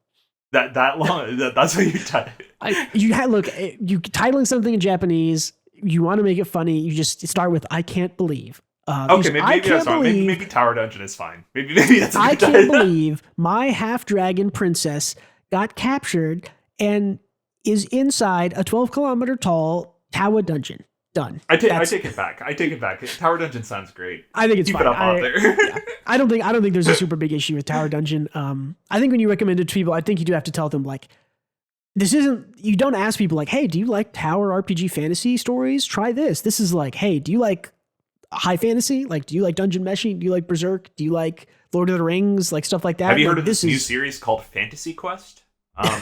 That long? That's what you title it. You titling something in Japanese. You want to make it funny. You just start with "I can't believe." Okay, maybe that's wrong. Maybe Tower Dungeon is fine. Maybe that's. I can't believe my half dragon princess got captured and is inside a 12-kilometer tall Tower dungeon. Done. I take it back. Tower Dungeon sounds great. I think it's Keep fine. it up out there. Yeah. I don't think there's a super big issue with Tower Dungeon. I think when you recommend it to people, I think you do have to tell them like, this isn't. You don't ask people like, hey, do you like Tower RPG fantasy stories? Try this. This is like, hey, do you like high fantasy? Like, do you like Dungeon Meshing? Do you like Berserk? Do you like Lord of the Rings? Like stuff like that. Have you like, heard of this new series called Fantasy Quest?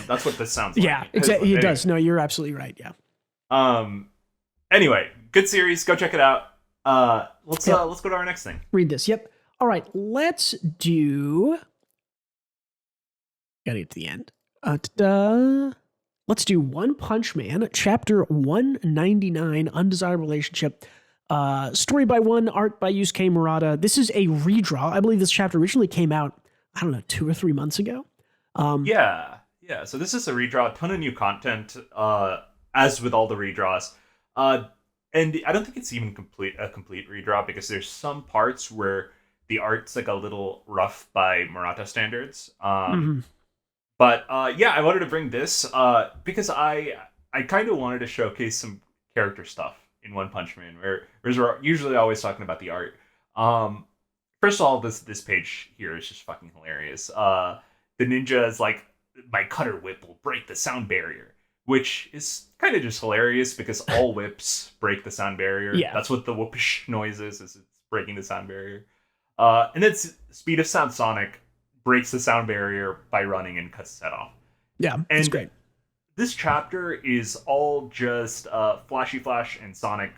That's what this sounds like. Yeah, exactly. It does. No, you're absolutely right. Yeah. Anyway, good series. Go check it out. Let's go to our next thing. Read this. Yep. All right. Let's do. Gotta get to the end. Let's do One Punch Man, chapter 199, Undesirable Relationship. Story by one, art by Yusuke Murata. This is a redraw. I believe this chapter originally came out, 2 or 3 months ago. Yeah. So this is a redraw, a ton of new content, as with all the redraws. And I don't think it's even a complete redraw because there's some parts where the art's like a little rough by Murata standards. But I wanted to bring this because I kind of wanted to showcase some character stuff in One Punch Man, whereas we're usually always talking about the art. First of all, this page here is just fucking hilarious. The ninja is like, my cutter whip will break the sound barrier, which is kind of just hilarious because all whips break the sound barrier. Yeah. That's what the whoopish noise is it's breaking the sound barrier. And then Speed of Sound Sonic breaks the sound barrier by running and cuts his head off. Yeah, it's great. This chapter is all just Flashy Flash and Sonic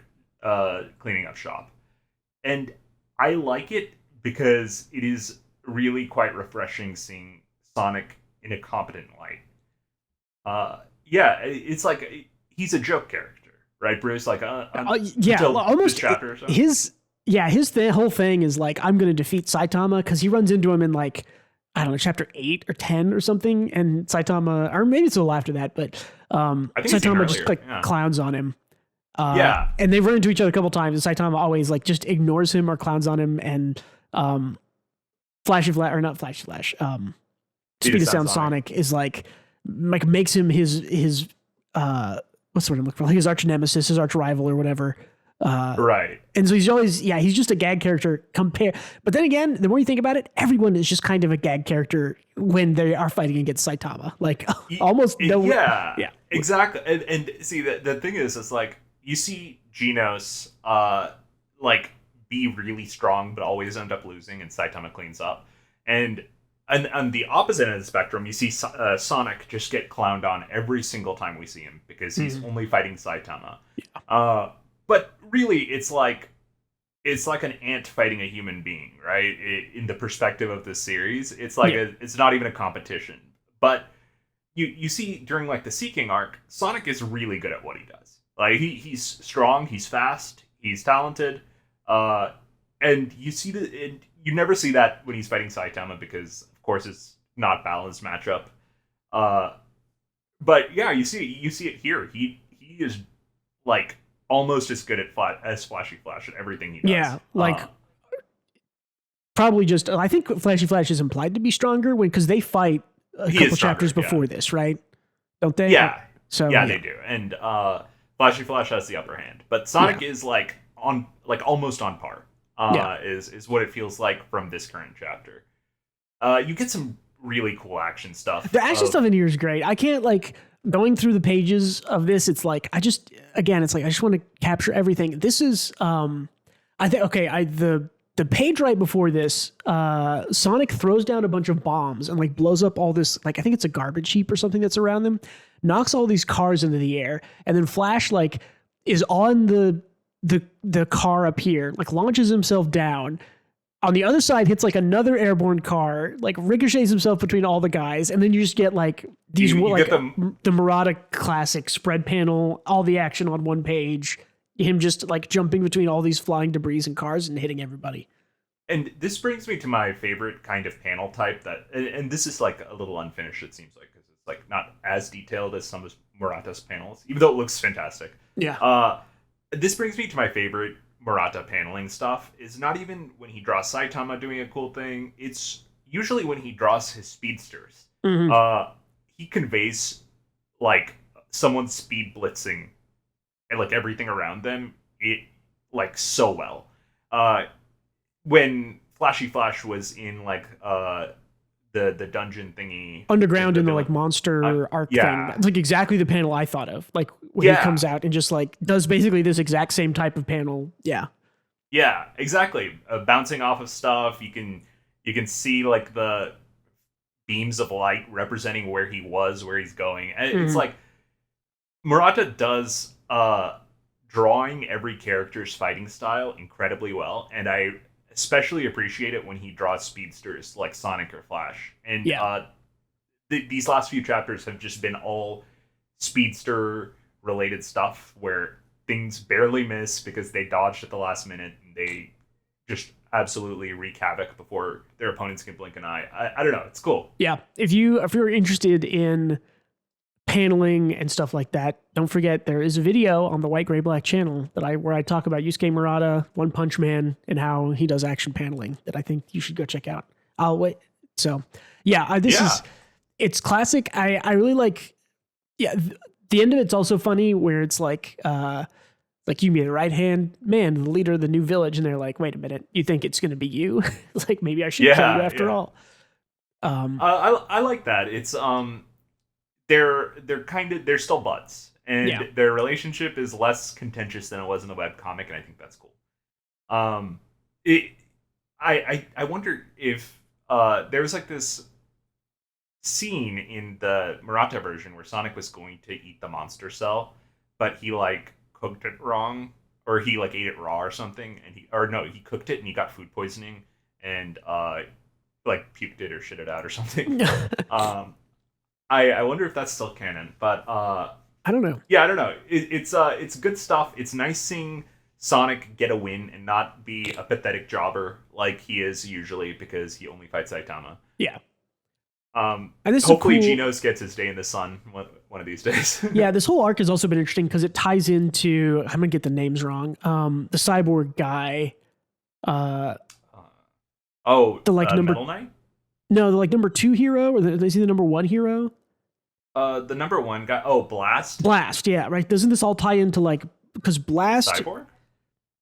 cleaning up shop. And I like it because it is really quite refreshing seeing Sonic in a competent light. It's like he's a joke character, right, Bruce? Like, almost chapter or so. His whole thing is like, I'm going to defeat Saitama because he runs into him in like, chapter 8 or 10 or something, and Saitama, or maybe it's a little after that, but Saitama just clowns on him. And they've run into each other a couple times, and Saitama always like just ignores him or clowns on him, and Speed of Sound Sonic is like makes him his what's the word I'm looking for? His arch nemesis, his arch rival, or whatever. Right. And so he's always, he's just a gag character but then again, the more you think about it, everyone is just kind of a gag character when they are fighting against Saitama. Like almost no. Yeah. Exactly. And see, the thing is, it's like you see Genos like be really strong, but always end up losing, and Saitama cleans up. And on the opposite end of the spectrum, you see Sonic just get clowned on every single time we see him because he's only fighting Saitama. Yeah. But really, it's like an ant fighting a human being, right? In the perspective of this series, it's like it's not even a competition. But you see during like the Seeking arc, Sonic is really good at what he does. Like he's strong, he's fast, he's talented, and you see you never see that when he's fighting Saitama because, of course, it's not balanced matchup. But yeah, you see it here. He is like almost as good as Flashy Flash at everything he does. Yeah, like probably just I think Flashy Flash is implied to be stronger because they fight a couple chapters before this, right? Don't they? Yeah. So yeah, they do. And Flashy Flash has the upper hand, but Sonic is like almost on par. Is what it feels like from this current chapter. You get some really cool action stuff. The action stuff in here is great. I can't going through the pages of this. It's like I just want to capture everything. This is I think the page right before this, Sonic throws down a bunch of bombs and blows up all this, I think it's a garbage heap or something that's around them, knocks all these cars into the air, and then Flash is on the car up here, launches himself down. On the other side, hits another airborne car, ricochets himself between all the guys, and then you just get these the Murata classic spread panel, all the action on one page. Him just jumping between all these flying debris and cars and hitting everybody. And this brings me to my favorite kind of panel type and this is a little unfinished, it seems because it's not as detailed as some of Murata's panels, even though it looks fantastic. Yeah. This brings me to my favorite Murata paneling stuff. Is not even when he draws Saitama doing a cool thing. It's usually when he draws his speedsters. Mm-hmm. He conveys someone speed blitzing and everything around them so well. When Flashy Flash was in the dungeon thingy underground in the monster arc thing, it's exactly the panel I thought of. When he comes out and just does basically this exact same type of panel. Yeah, exactly. Bouncing off of stuff, you can see the beams of light representing where he's going. And it's Murata does drawing every character's fighting style incredibly well, and I especially appreciate it when he draws speedsters like Sonic or Flash. And these last few chapters have just been all speedster related stuff where things barely miss because they dodged at the last minute and they just absolutely wreak havoc before their opponents can blink an eye. I don't know, it's cool. Yeah, if you're interested in paneling and stuff like that, don't forget there is a video on the White Gray Black channel where I talk about Yusuke Murata, One Punch Man, and how he does action paneling that I think you should go check out. I'll wait. So it's classic. I really like. The end of it's also funny where it's you meet a right hand man, the leader of the new village, and they're like, wait a minute, you think it's going to be you? Maybe I should kill you after all. I like that. It's they're still buds, and their relationship is less contentious than it was in the webcomic, and I think that's cool. I wonder if there was this scene in the Murata version where Sonic was going to eat the monster cell, but he cooked it wrong, or he ate it raw or something, and he cooked it and he got food poisoning and puked it or shit it out or something. I wonder if that's still canon, but I don't know. Yeah, I don't know. It's good stuff. It's nice seeing Sonic get a win and not be a pathetic jobber like he is usually because he only fights Saitama. Yeah. And this hopefully Genos gets his day in the sun one of these days. Yeah, this whole arc has also been interesting because it ties into, I'm gonna get the names wrong. The cyborg guy. The number Metal Knight? No, the number 2 hero, or is he the number 1 hero? The number 1 guy. Oh, Blast. Blast, yeah, right. Doesn't this all tie into because Blast? Cyborg?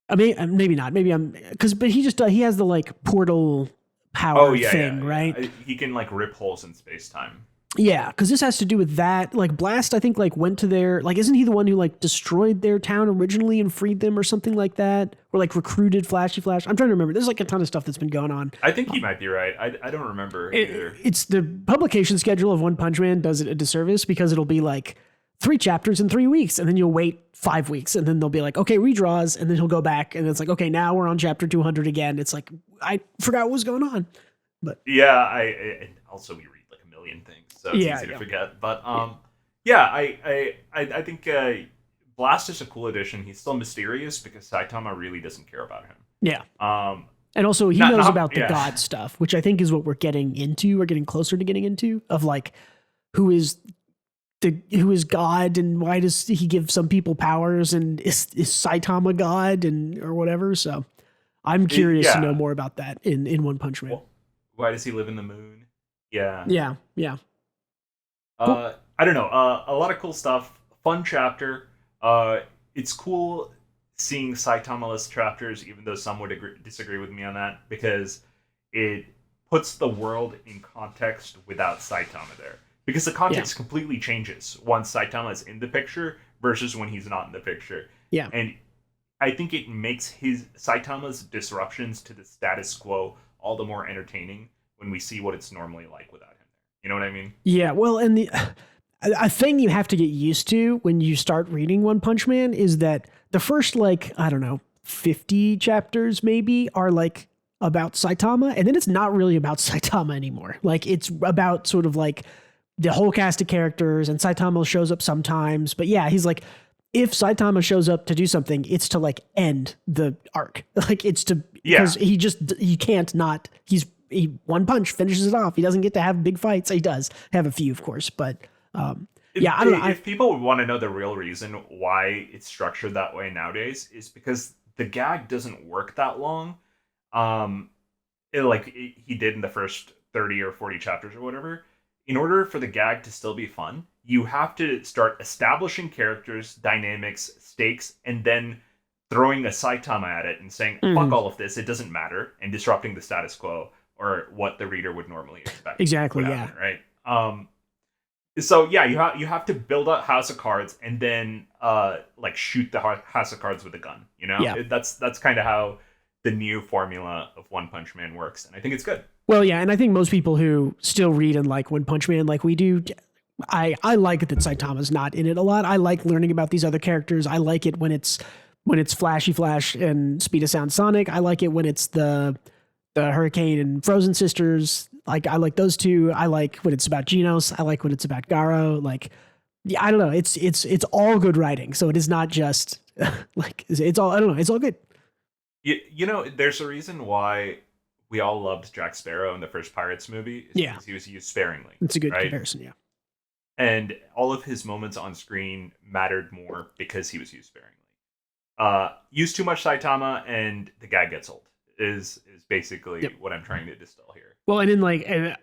I mean, maybe not. Maybe but he just he has the portal power thing, right? He can rip holes in space time. Yeah, because this has to do with that. Blast, I think, went to their isn't he the one who destroyed their town originally and freed them or something like that, or recruited Flashy Flash? I'm trying to remember. There's a ton of stuff that's been going on. I think he might be right. I don't remember either. It's the publication schedule of One Punch Man does it a disservice because it'll be 3 chapters in 3 weeks, and then you'll wait 5 weeks, and then they'll be okay, redraws, and then he'll go back, and it's okay, now we're on chapter 200 again. It's I forgot what was going on. But yeah, and also we read a million things, so it's easy to forget. But I think Blast is a cool addition. He's still mysterious because Saitama really doesn't care about him. Yeah. And also he knows about the yeah. God stuff, which I think is what we're getting into. We're getting closer to getting into of like who is God and why does he give some people powers and is Saitama God and or whatever. So I'm curious to know more about that in One Punch Man. Well, why does he live in the moon? Yeah. Yeah. Cool. I don't know. A lot of cool stuff. Fun chapter. It's cool seeing Saitama-less chapters, even though some would disagree with me on that, because it puts the world in context without Saitama there. Because the context completely changes once Saitama is in the picture versus when he's not in the picture. Yeah. And I think it makes Saitama's disruptions to the status quo all the more entertaining when we see what it's normally like without him there. You know what I mean? Yeah, well, and a thing you have to get used to when you start reading One Punch Man is that the first, like, I don't know, 50 chapters maybe are like about Saitama, and then it's not really about Saitama anymore. Like, it's about sort of like the whole cast of characters, and Saitama shows up sometimes. But yeah, he's like, if Saitama shows up to do something, it's to like end the arc. Like, it's to, because he can't not, he one punch finishes it off. He doesn't get to have big fights. He does have a few, of course, but I don't know. If people want to know the real reason why it's structured that way nowadays, is because the gag doesn't work that long. He did in the first 30 or 40 chapters or whatever. In order for the gag to still be fun, you have to start establishing characters, dynamics, stakes, and then throwing a Saitama at it and saying, fuck all of this, it doesn't matter, and disrupting the status quo or what the reader would normally expect. Exactly, yeah. Right? So yeah, you have to build up House of Cards and then shoot the House of Cards with a gun. You know, that's kind of how the new formula of One Punch Man works, and I think it's good. Well, yeah, and I think most people who still read and like One Punch Man like we do, I like that Saitama's not in it a lot. I like learning about these other characters. I like it when it's Flashy Flash and Speed of Sound Sonic. I like it when it's the Hurricane and Frozen Sisters. Like, I like those two. I like when it's about Genos. I like when it's about Garo. Like, yeah, I don't know. It's all good writing. So it is not just like it's all. I don't know. It's all good. You know, there's a reason why we all loved Jack Sparrow in the first Pirates movie. Because he was used sparingly. It's a good comparison. Yeah. And all of his moments on screen mattered more because he was used sparingly. Use too much Saitama and the guy gets old. Is basically what I'm trying to distill here. Well, and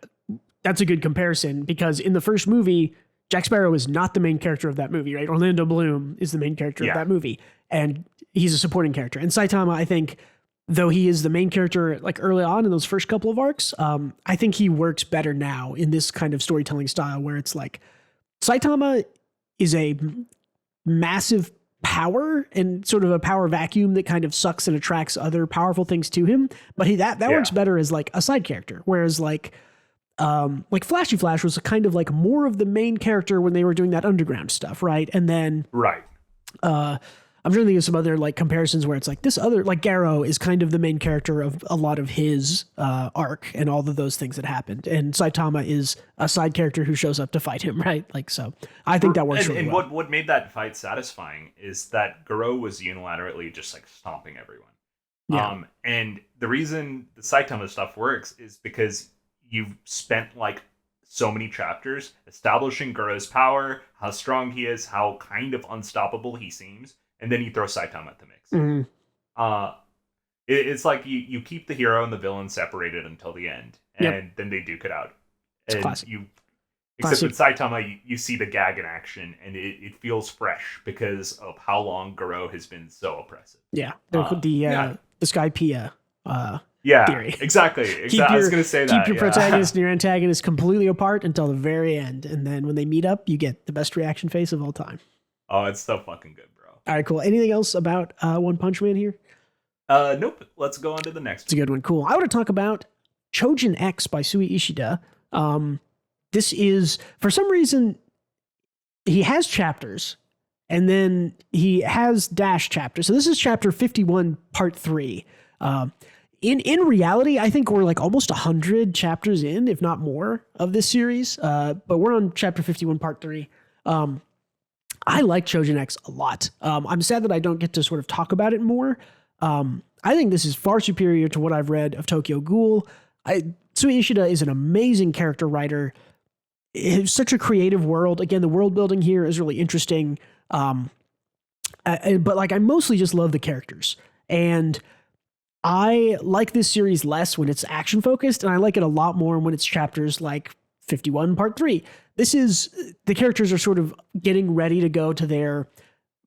that's a good comparison because in the first movie, Jack Sparrow is not the main character of that movie, right? Orlando Bloom is the main character of that movie, and he's a supporting character. And Saitama, I think, though he is the main character like early on in those first couple of arcs, I think he works better now in this kind of storytelling style where it's like Saitama is a massive power and sort of a power vacuum that kind of sucks and attracts other powerful things to him. But that works better as like a side character. Whereas like Flashy Flash was kind of like more of the main character when they were doing that underground stuff. Right. And then, I'm trying to think of some other like comparisons where it's like this other, like Garo is kind of the main character of a lot of his arc and all of those things that happened. And Saitama is a side character who shows up to fight him, right? Like, so I think that works really well. And what made that fight satisfying is that Garo was unilaterally just like stomping everyone. Yeah. And the reason the Saitama stuff works is because you've spent like so many chapters establishing Garo's power, how strong he is, how kind of unstoppable he seems. And then you throw Saitama at the mix. Mm-hmm. It's like you keep the hero and the villain separated until the end, and then they duke it out. It's classic. Except with Saitama, you see the gag in action, and it feels fresh because of how long Garo has been so oppressive. Yeah, the Sky Pia theory. Exactly. I was going to say that. Keep your protagonist and your antagonist completely apart until the very end, and then when they meet up, you get the best reaction face of all time. Oh, it's so fucking good. All right, cool. Anything else about One Punch Man here? Nope. Let's go on to the next. It's a good one. Cool. I want to talk about Choujin X by Sui Ishida. This is, for some reason, he has chapters, and then he has dash chapters. So this is chapter 51, part 3. In reality, I think we're like almost 100 chapters in, if not more, of this series. But we're on chapter 51, part 3. I like Choujin X a lot. I'm sad that I don't get to sort of talk about it more. I think this is far superior to what I've read of Tokyo Ghoul. Sui Ishida is an amazing character writer. It's such a creative world. Again, the world building here is really interesting. But like, I mostly just love the characters, and I like this series less when it's action focused, and I like it a lot more when it's chapters like 51 part 3. This is, the characters are sort of getting ready to go to their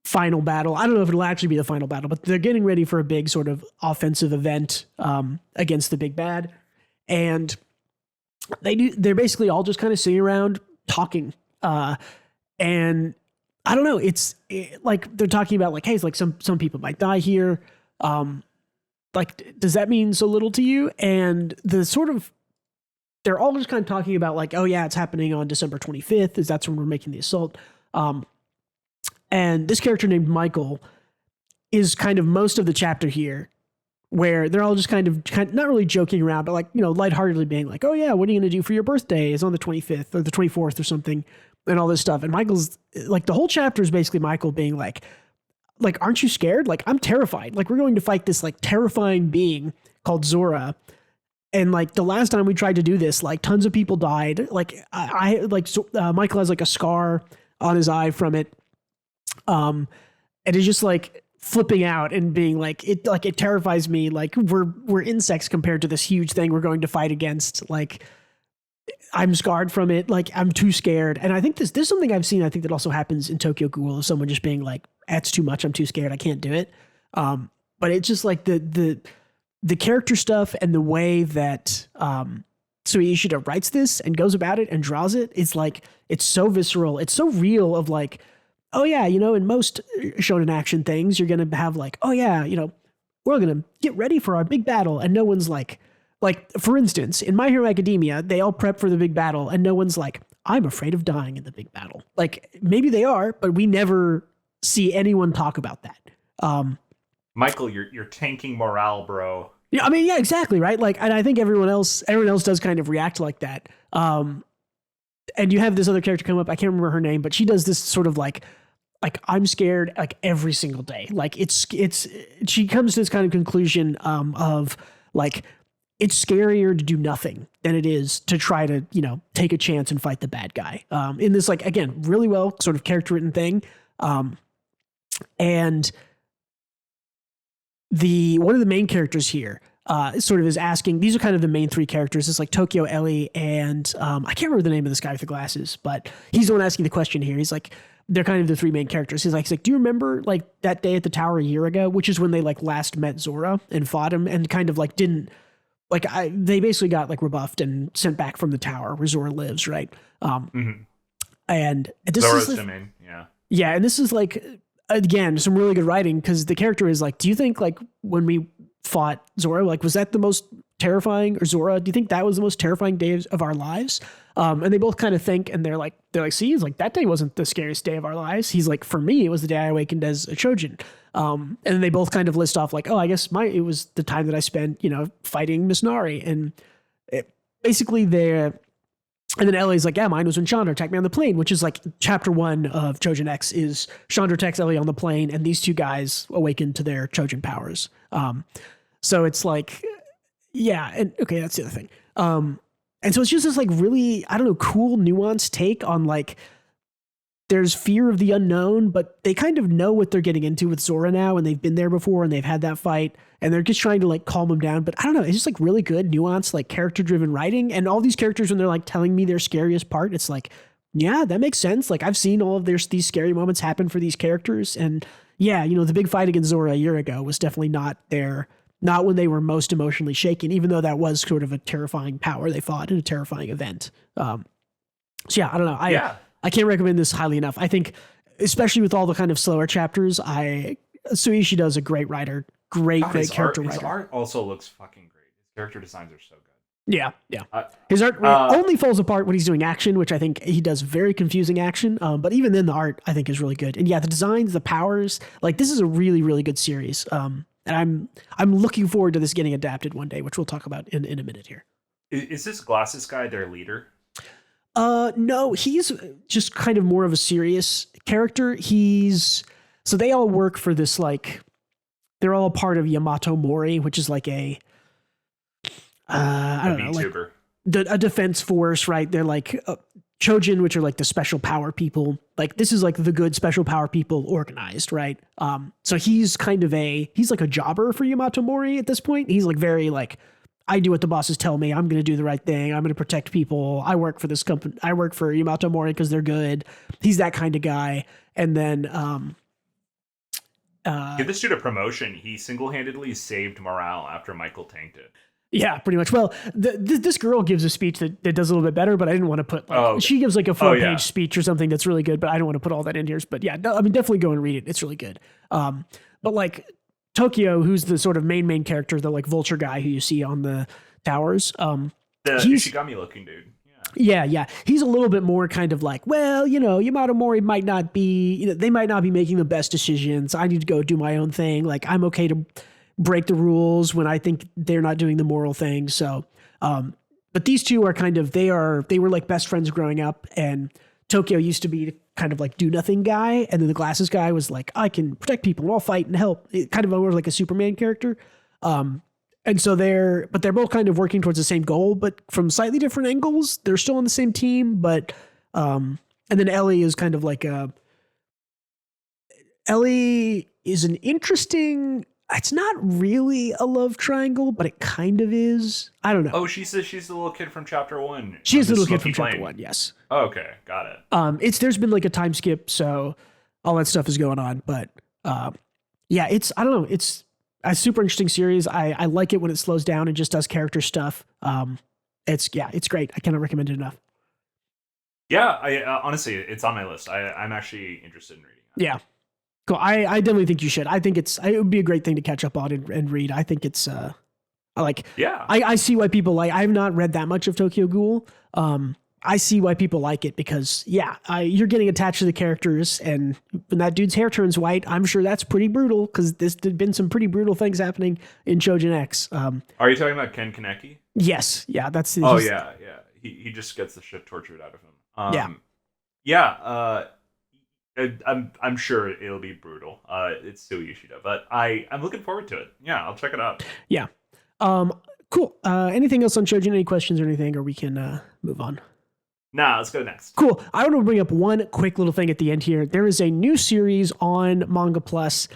final battle. I don't know if it'll actually be the final battle, but they're getting ready for a big sort of offensive event against the big bad. And they're basically all just kind of sitting around talking. And I don't know, like they're talking about like, hey, it's like some people might die here. Like, does that mean so little to you? And they're all just kind of talking about like, oh yeah, it's happening on December 25th. That's when we're making the assault. And this character named Michael is kind of most of the chapter here, where they're all just kind of not really joking around, but like, lightheartedly being like, oh yeah, what are you going to do for your birthday? It's on the 25th or the 24th or something, and all this stuff. And Michael's like, the whole chapter is basically Michael being like, aren't you scared? Like, I'm terrified. Like, we're going to fight this like terrifying being called Zora. And like the last time we tried to do this, like tons of people died. Like Michael has like a scar on his eye from it. And it's just like flipping out and being like, it terrifies me. Like we're insects compared to this huge thing we're going to fight against. Like, I'm scarred from it. Like, I'm too scared. And I think this is something I've seen. I think that also happens in Tokyo Ghoul, of someone just being like, that's too much. I'm too scared. I can't do it. But it's just like the character stuff and the way that Sui Ishida writes this and goes about it and draws it. It's like, it's so visceral. It's so real of like, oh yeah, in most shonen action things, you're going to have like, oh yeah, we're going to get ready for our big battle. And no one's like, for instance, in My Hero Academia, they all prep for the big battle and no one's like, I'm afraid of dying in the big battle. Like, maybe they are, but we never see anyone talk about that. Michael, you're tanking morale, bro. Yeah, I mean, yeah, exactly, right? Like, and I think everyone else does kind of react like that. And you have this other character come up, I can't remember her name, but she does this sort of like I'm scared like every single day. Like she comes to this kind of conclusion of like, it's scarier to do nothing than it is to try to, take a chance and fight the bad guy. In this, like, again, really well sort of character written thing. And one of the main characters here sort of is asking, these are kind of the main three characters. It's like Tokyo, Ellie, and I can't remember the name of this guy with the glasses, but he's the one asking the question here. He's like, they're kind of the three main characters. He's like, do you remember like that day at the tower a year ago, which is when they like last met Zora and fought him and kind of like didn't, like they basically got like rebuffed and sent back from the tower where Zora lives, right? And this Zora's is domain, yeah. Yeah, and this is like, again, some really good writing, because the character is like, do you think like when we fought Zora, like was that the most terrifying, or Zora, do you think that was the most terrifying day of our lives? And they both kind of think, and they're like, see, he's like, that day wasn't the scariest day of our lives. He's like, for me, it was the day I awakened as a Choujin. And they both kind of list off like, oh, I guess it was the time that I spent, fighting Miss Nari. And basically and then Ellie's like, yeah, mine was when Chandra attacked me on the plane, which is like chapter 1 of Choujin X is Chandra attacks Ellie on the plane, and these two guys awaken to their Choujin powers. So it's like, yeah, and okay, that's the other thing. And so it's just this like really, I don't know, cool, nuanced take on like, there's fear of the unknown, but they kind of know what they're getting into with Zora now, and they've been there before, and they've had that fight, and they're just trying to like calm him down. But I don't know, it's just like really good, nuanced, like character-driven writing, and all these characters, when they're like telling me their scariest part, it's like, yeah, that makes sense. Like I've seen all of these scary moments happen for these characters, and yeah, the big fight against Zora a year ago was definitely not when they were most emotionally shaken, even though that was sort of a terrifying power they fought in a terrifying event. So yeah, I don't know. I can't recommend this highly enough. I think, especially with all the kind of slower chapters, Sui Ishida is a great writer, great character writer. His art also looks fucking great. His character designs are so good. Yeah. His art only falls apart when he's doing action, which I think he does very confusing action. But even then, the art I think is really good. And yeah, the designs, the powers, like this is a really, really good series. And I'm looking forward to this getting adapted one day, which we'll talk about in a minute here. Is this glasses guy their leader? No, he's just kind of more of a serious character. So they all work for this like they're all a part of Yamato Mori, which is like a I don't know, like a defense force, right? They're like Choujin, which are like the special power people. Like this is like the good special power people organized, right? So he's kind of he's like a jobber for Yamato Mori at this point. He's like very like, I do what the bosses tell me. I'm going to do the right thing. I'm going to protect people. I work for this company. I work for Yamato Mori because they're good. He's that kind of guy. And then give this dude a promotion. He single-handedly saved morale after Michael tanked it. Yeah, pretty much. Well, this girl gives a speech that does a little bit better, but I didn't want to put like, she gives like a 4-page speech or something that's really good, but I don't want to put all that in here. But yeah, I mean, definitely go and read it. It's really good. But like Tokyo, who's the sort of main character, the like vulture guy who you see on the towers. The Ishigami looking dude. Yeah. He's a little bit more kind of like, well, Yamato Mori might not be, they might not be making the best decisions. I need to go do my own thing. Like I'm okay to break the rules when I think they're not doing the moral thing. So, but these two are kind of, they were like best friends growing up, and Tokyo used to be the kind of like do nothing guy. And then the glasses guy was like, I can protect people and I'll fight and help. It kind of more like a Superman character. And so they're both kind of working towards the same goal, but from slightly different angles. They're still on the same team, but, and then Ellie is kind of like Ellie is an interesting, it's not really a love triangle, but it kind of is. I don't know. Oh, she's the little kid from chapter 1. She's the little kid from chapter 1, yes. Oh, okay, got it. There's been like a time skip, so all that stuff is going on. But yeah, I don't know. It's a super interesting series. I like it when it slows down and just does character stuff. It's great. I cannot recommend it enough. Yeah, I honestly, it's on my list. I'm actually interested in reading it. Yeah. Cool. I definitely think you should. I think it would be a great thing to catch up on and read. I think it's I see why people like. I have not read that much of Tokyo Ghoul. I see why people like it because you're getting attached to the characters, and when that dude's hair turns white, I'm sure that's pretty brutal because there's been some pretty brutal things happening in Choujin X. Are you talking about Ken Kaneki? Yes. Yeah. That's. Yeah. He just gets the shit tortured out of him. I'm sure it'll be brutal. It's still Yoshida, but I'm looking forward to it. Yeah, I'll check it out. Yeah. Cool. Anything else on Choujin? Any questions or anything, or we can move on? Nah, let's go next. Cool. I want to bring up one quick little thing at the end here. There is a new series on Manga Plus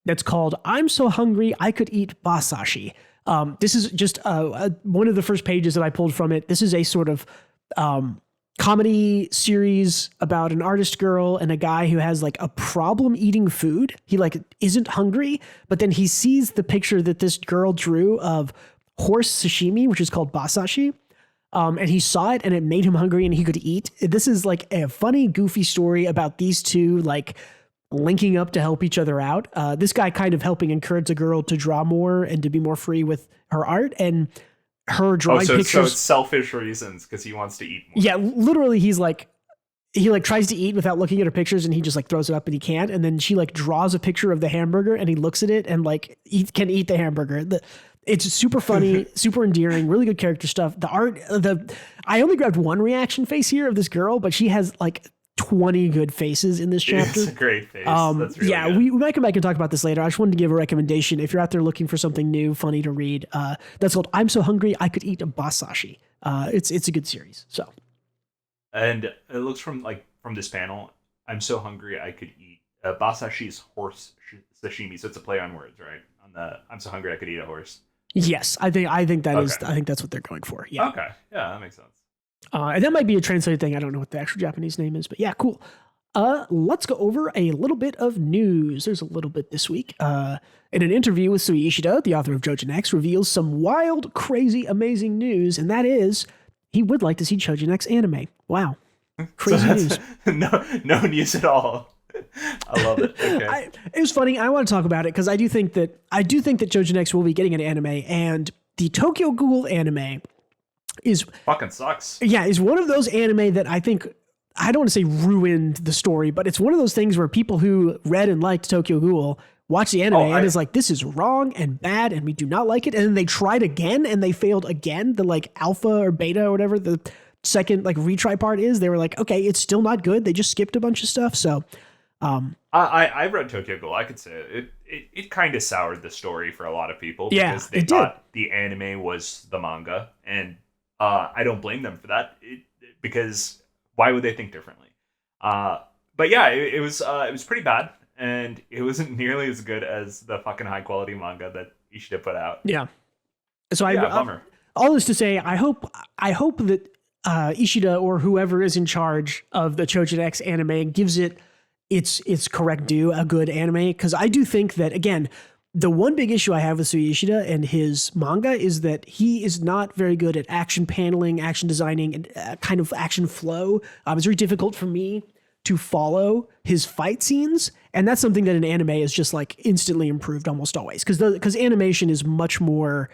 that's called "I'm So Hungry I Could Eat Basashi." This is just one of the first pages that I pulled from it. This is a sort of comedy series about an artist girl and a guy who has like a problem eating food. He like isn't hungry, but then he sees the picture that this girl drew of horse sashimi, which is called basashi. And he saw it and it made him hungry and he could eat. This is like a funny, goofy story about these two like linking up to help each other out. This guy kind of helping encourage a girl to draw more and to be more free with her art, and her drawing pictures. So it's selfish reasons because he wants to eat more. Yeah, literally he tries to eat without looking at her pictures, and he just like throws it up and he can't. And then she like draws a picture of the hamburger and he looks at it and like can eat the hamburger. It's super funny, super endearing, really good character stuff. The art, I only grabbed one reaction face here of this girl, but she has like 20 good faces in this chapter. It's a great face. That's really good. We might come back and talk about this later. I just wanted to give a recommendation. If you're out there looking for something new, funny to read, that's called "I'm So Hungry I Could Eat a Basashi." It's a good series. So, and it looks from this panel, "I'm so hungry I could eat Basashi's horse sashimi." So it's a play on words, right? On the "I'm so hungry I could eat a horse." Yes, I think that is. I think that's what they're going for. Yeah. Okay. Yeah, that makes sense. And that might be a translated thing. I don't know what the actual Japanese name is, but yeah, cool. Let's go over a little bit of news. There's a little bit this week. In an interview with Sui Ishida, the author of Choujin X, reveals some wild, crazy, amazing news, and that is he would like to see Choujin X anime. Wow. Crazy news. No news at all. I love it. Okay. It was funny. I want to talk about it because I do think that Choujin X will be getting an anime, and the Tokyo Ghoul anime is fucking sucks. Yeah, is one of those anime that I think, I don't want to say ruined the story, but it's one of those things where people who read and liked Tokyo Ghoul watch the anime and is like, this is wrong and bad and we do not like it. And then they tried again and they failed again. The like alpha or beta or whatever the second like retry part is, they were like, okay, it's still not good. They just skipped a bunch of stuff. So I read Tokyo Ghoul. I could say it kind of soured the story for a lot of people because they thought the anime was the manga, and I don't blame them for that because why would they think differently? But yeah, it was pretty bad, and it wasn't nearly as good as the fucking high quality manga that Ishida put out. Yeah. So bummer. All this to say, I hope that Ishida or whoever is in charge of the Choujin X anime gives it its correct due, a good anime, because I do think that, again, the one big issue I have with Sui Ishida and his manga is that he is not very good at action paneling, action designing, and kind of action flow. It's very difficult for me to follow his fight scenes, and that's something that an anime is just like instantly improved almost always, because animation is much more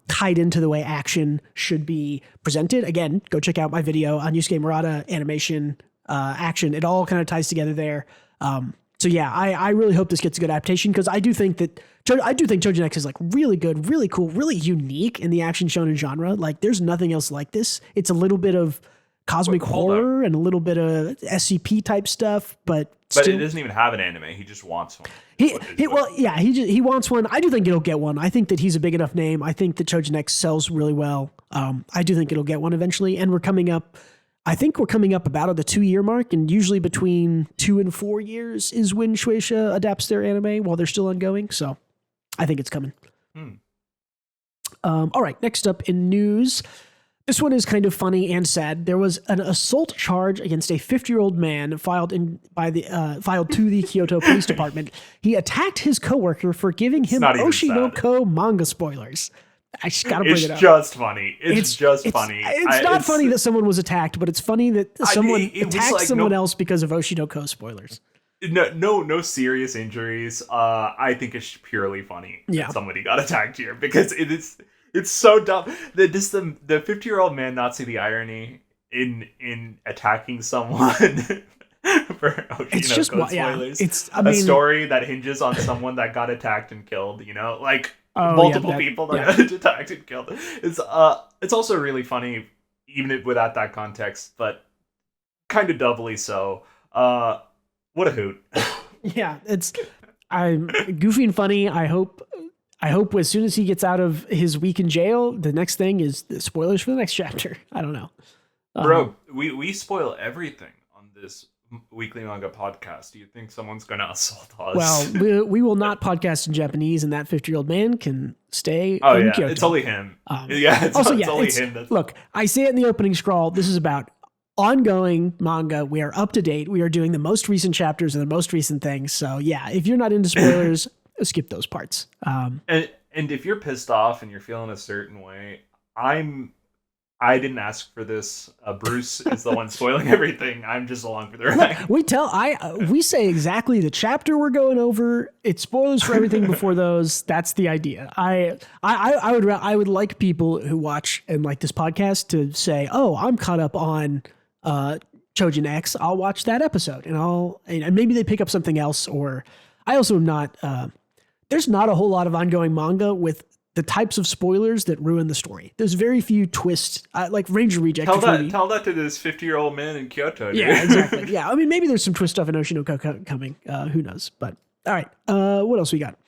tied into the way action should be presented. Again, go check out my video on Yusuke Murata animation, action. It all kind of ties together there. So yeah, I really hope this gets a good adaptation, because I do think Choujin X is like really good, really cool, really unique in the action shonen genre. Like there's nothing else like this. It's a little bit of cosmic horror and a little bit of SCP type stuff, but it doesn't even have an anime. He just wants one. He wants one. I do think it'll get one. I think that he's a big enough name. I think that Choujin X sells really well. I do think it'll get one eventually, and we're coming up about at the 2-year mark, and usually between 2 and 4 years is when Shueisha adapts their anime while they're still ongoing. So I think it's coming. All right, next up in news. This one is kind of funny and sad. There was an assault charge against a 50-year-old man filed to the Kyoto Police Department. He attacked his coworker for giving him Oshinoko manga spoilers. I just gotta bring it up. It's just funny. It's just funny. It's not funny that someone was attacked, but it's funny that someone attacked someone else because of Oshinoko spoilers. No serious injuries. I think it's purely funny that somebody got attacked here, because it's so dumb. Does the 50-year-old man not see the irony in attacking someone for Oshinoko spoilers? It's a story that hinges on someone that got attacked and killed. Like. Multiple people that got attacked and killed. It's also really funny, even without that context, but kind of doubly so. What a hoot! Yeah, I'm goofy and funny. I hope as soon as he gets out of his week in jail, the next thing is the spoilers for the next chapter. I don't know, bro. We spoil everything on this weekly manga podcast. Do you think someone's gonna assault us? Well, we will not podcast in Japanese, and that 50-year-old man can stay in Kyoto. It's only him. It's only him. Look, I say it in the opening scroll. This is about ongoing manga. We are up to date. We are doing the most recent chapters and the most recent things. So yeah, if you're not into spoilers, skip those parts. And if you're pissed off and you're feeling a certain way, I didn't ask for this. Bruce is the one spoiling everything. I'm just along for the ride. Look, we say exactly the chapter we're going over. It's spoilers for everything before those. That's the idea. I would like people who watch and like this podcast to say, "Oh, I'm caught up on Choujin X. I'll watch that episode," and maybe they pick up something else. Or I also am not. There's not a whole lot of ongoing manga with the types of spoilers that ruin the story. There's very few twists, like Ranger Reject. Tell that to this 50-year-old man in Kyoto. Dude. Yeah, exactly. Yeah, I mean, maybe there's some twist stuff in Oshinoko coming. Who knows? But all right, what else we got?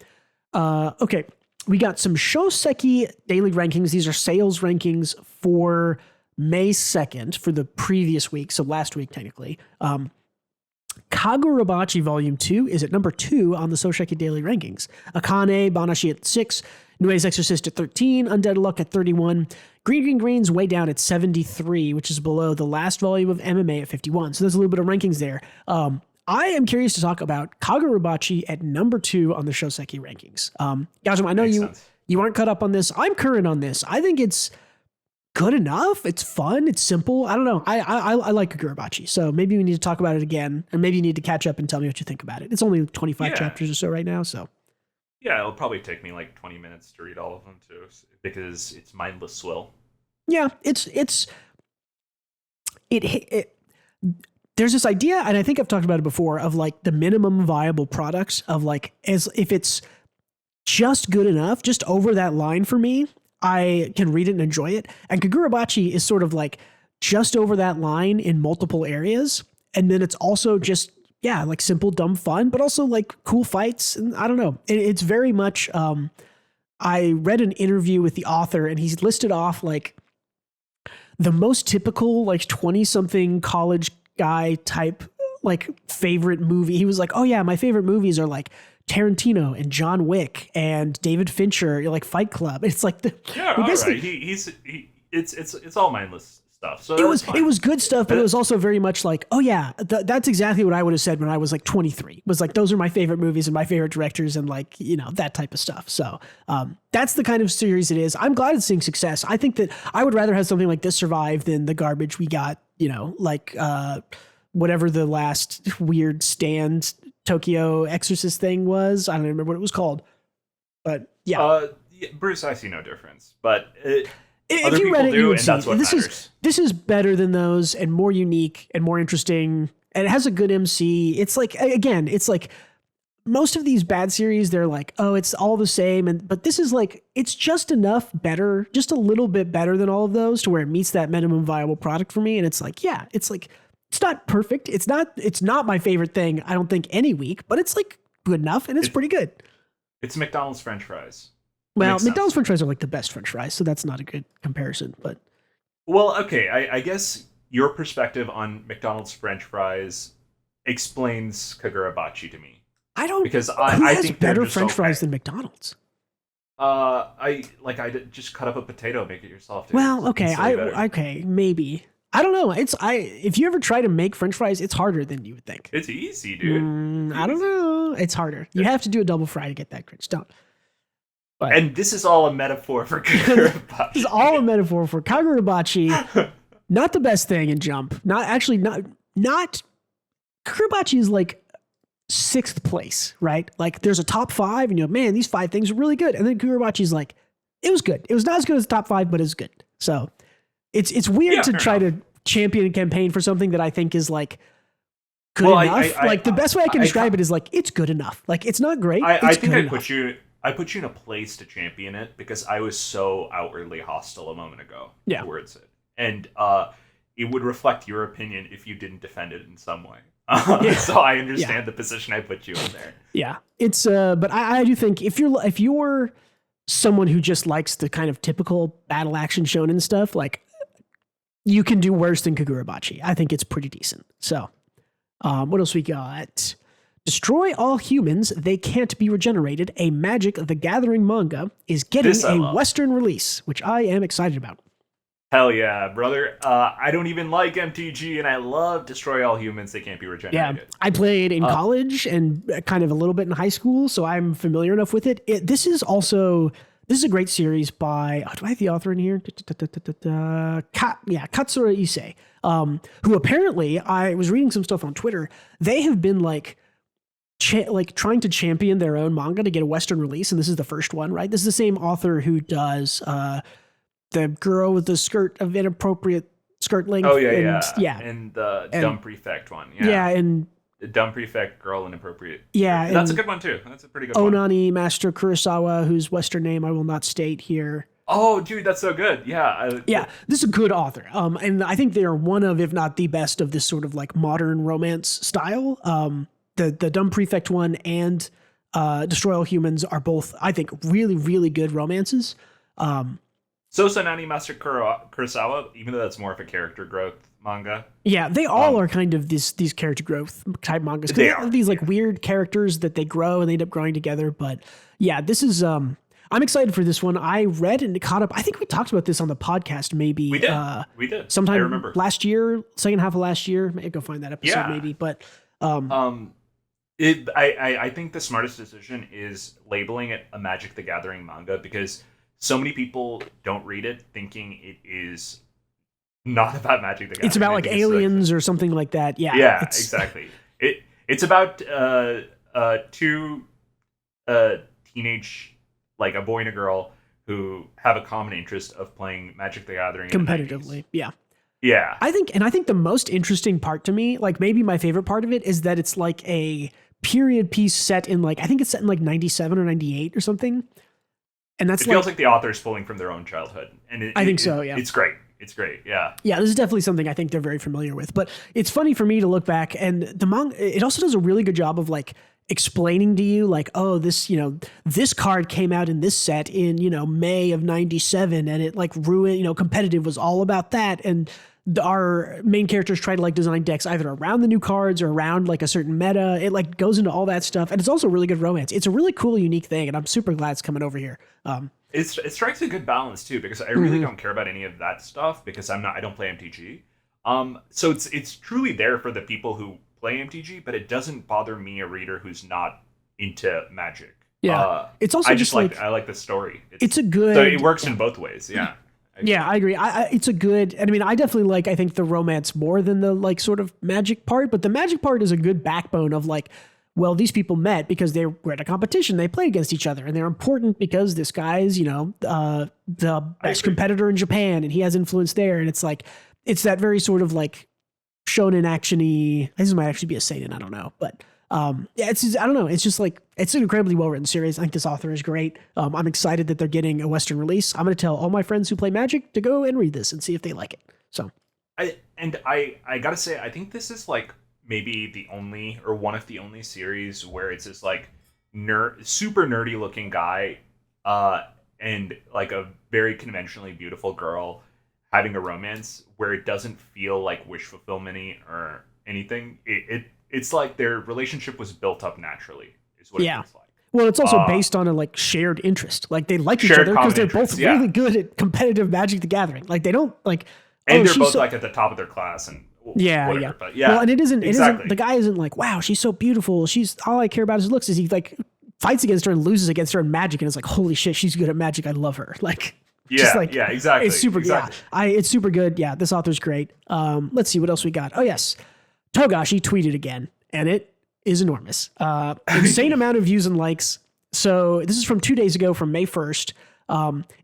Okay, we got some Shoseki daily rankings. These are sales rankings for May 2nd for the previous week, so last week technically. Kagurabachi Volume 2 is at number 2 on the Shoseki daily rankings. Akane Banashi at 6. Nue's Exorcist at 13, Undead Luck at 31, Green Green's way down at 73, which is below the last volume of MMA at 51. So there's a little bit of rankings there. I am curious to talk about Kagurabachi at number 2 on the Shoseki rankings. Gajum, I know you aren't caught up on this. I'm current on this. I think it's good enough. It's fun. It's simple. I don't know. I like Kagurabachi. So maybe we need to talk about it again, and maybe you need to catch up and tell me what you think about it. It's only 25 chapters or so right now, so. Yeah, it'll probably take me like 20 minutes to read all of them too, because it's mindless swill. Yeah, there's this idea, and I think I've talked about it before, of like the minimum viable products of like, as if it's just good enough, just over that line for me, I can read it and enjoy it. And Kagurabachi is sort of like just over that line in multiple areas, and then it's also just yeah, like simple, dumb fun, but also like cool fights. And I don't know. It's very much, I read an interview with the author and he's listed off like the most typical like 20 something college guy type like favorite movie. He was like, oh yeah, my favorite movies are like Tarantino and John Wick and David Fincher, like Fight Club. It's like all right. It's all mindless stuff. So it was good stuff, but it was also very much like, oh yeah, that's exactly what I would have said when I was like 23. Was like, those are my favorite movies and my favorite directors and like, that type of stuff. So that's the kind of series it is. I'm glad it's seeing success. I think that I would rather have something like this survive than the garbage we got, like whatever the last weird stand Tokyo Exorcist thing was. I don't remember what it was called, but yeah. Bruce, I see no difference, but if you read it, you would see this is better than those and more unique and more interesting. And it has a good MC. It's like, again, it's like most of these bad series, they're like, oh, it's all the same. But this is like, it's just enough better, just a little bit better than all of those to where it meets that minimum viable product for me. And it's like, yeah, it's like, it's not perfect. It's not my favorite thing, I don't think, any week, but it's like good enough and it's pretty good. It's McDonald's French fries. Well, McDonald's French fries are like the best French fries, so that's not a good comparison. But well, okay, I guess your perspective on McDonald's French fries explains Kagurabachi to me. I don't because I think better okay. French fries than McDonald's. I just cut up a potato, make it yourself. Dude. Well, okay, okay, maybe. I don't know. If you ever try to make French fries, it's harder than you would think. It's easy, dude. I don't know. It's harder. You have to do a double fry to get that crunch. Don't. But and this is all a metaphor for Kagurabachi. This is all a metaphor for Kagurabachi. Not the best thing in Jump. Not Kagurabachi is like 6th place, right? Like there's a top 5 and man, these 5 things are really good. And then Kagurabachi's like, it was good. It was not as good as the top 5, but it's good. So it's weird to try to champion a campaign for something that I think is like good enough. Like the best way I can describe it is like, it's good enough. Like it's not great. I think I put you in a place to champion it because I was so outwardly hostile a moment ago towards it. And it would reflect your opinion if you didn't defend it in some way. So I understand the position I put you in there. Yeah. It's but I do think if you're someone who just likes the kind of typical battle action shonen stuff, like you can do worse than Kagurabachi. I think it's pretty decent. So what else we got? Destroy all humans, they can't be regenerated. A Magic the Gathering manga is getting a Western release, which I am excited about. Hell yeah, brother. I don't even like MTG, and I love Destroy All Humans, they can't be regenerated. Yeah, I played in college and kind of a little bit in high school, so I'm familiar enough with it. This is a great series by, do I have the author in here? Katsura Issei, who apparently, I was reading some stuff on Twitter, they have been like trying to champion their own manga to get a Western release, and this is the first one, right? This is the same author who does the girl with the skirt of inappropriate skirt length. Oh yeah. And the Dumb Prefect one. Yeah, and the Dumb Prefect girl inappropriate. Yeah, that's a good one too. That's a pretty good one. Onani Master Kurosawa, whose Western name I will not state here. Oh, dude, that's so good. Yeah. This is a good author. And I think they are one of, if not the best of this sort of like modern romance style. The Dumb Prefect one and Destroy All Humans are both, I think, really, really good romances. So Sanani Master Kurosawa, even though that's more of a character growth manga. Yeah, they all are kind of these character growth type mangas. They are these like weird characters that they grow and they end up growing together. But yeah, this is I'm excited for this one. I read and caught up. I think we talked about this on the podcast. Maybe we did. Sometime I remember last year, second half of last year. Maybe go find that episode. Maybe, but I think the smartest decision is labeling it a Magic the Gathering manga because so many people don't read it thinking it is not about Magic the Gathering. It's about like aliens or something like that. Yeah, exactly. It's about two teenage, like a boy and a girl who have a common interest of playing Magic the Gathering competitively. Yeah. I think the most interesting part to me, like maybe my favorite part of it, is that it's like a period piece set in like, I think it's set in like 97 or 98 or something. And that's it feels like the author's pulling from their own childhood. And I think so, yeah. It's great. It's great. Yeah. Yeah, this is definitely something I think they're very familiar with. But it's funny for me to look back, and the manga, it also does a really good job of like explaining to you like, oh, this, this card came out in this set in, May of 97, and it like ruined, competitive was all about that. And our main characters try to like design decks either around the new cards or around like a certain meta. It like goes into all that stuff. And it's also really good romance. It's a really cool, unique thing. And I'm super glad it's coming over here. It strikes a good balance too, because I really don't care about any of that stuff because I don't play MTG. So it's truly there for the people who play MTG, but it doesn't bother me, a reader who's not into Magic. Yeah, it's also I like the story. It's a good. So it works in both ways. Yeah. Yeah, I agree. It's a good, and I mean, I definitely like, I think the romance more than the like sort of magic part, but the magic part is a good backbone of like, well, these people met because they were at a competition. They played against each other, and they're important because this guy's, the best competitor in Japan, and he has influence there. And it's like, it's that very sort of like shonen action-y. This might actually be a seinen, I don't know, but yeah, it's just, I don't know. It's just like, it's an incredibly well-written series. I think this author is great. I'm excited that they're getting a Western release. I'm going to tell all my friends who play Magic to go and read this and see if they like it. So, I gotta say, I think this is like maybe the only or one of the only series where it's this like super nerdy looking guy, and like a very conventionally beautiful girl having a romance where it doesn't feel like wish fulfillment or anything. It's like their relationship was built up naturally, is what it feels like. Well, it's also based on a like shared interest. Like they like each other because they're both really good at competitive Magic the Gathering. Like they don't like, and they're both like at the top of their class and whatever. Yeah. But yeah, well, and it isn't the guy isn't like, wow, she's so beautiful. She's all I care about is looks. Is he like fights against her and loses against her in Magic, and it's like, holy shit, she's good at Magic. I love her. Like. Exactly. It's super. Exactly. Yeah, it's super good. Yeah, this author's great. Let's see what else we got. Oh yes, Togashi tweeted again, and it is enormous. Insane amount of views and likes. So this is from 2 days ago, from May 1st.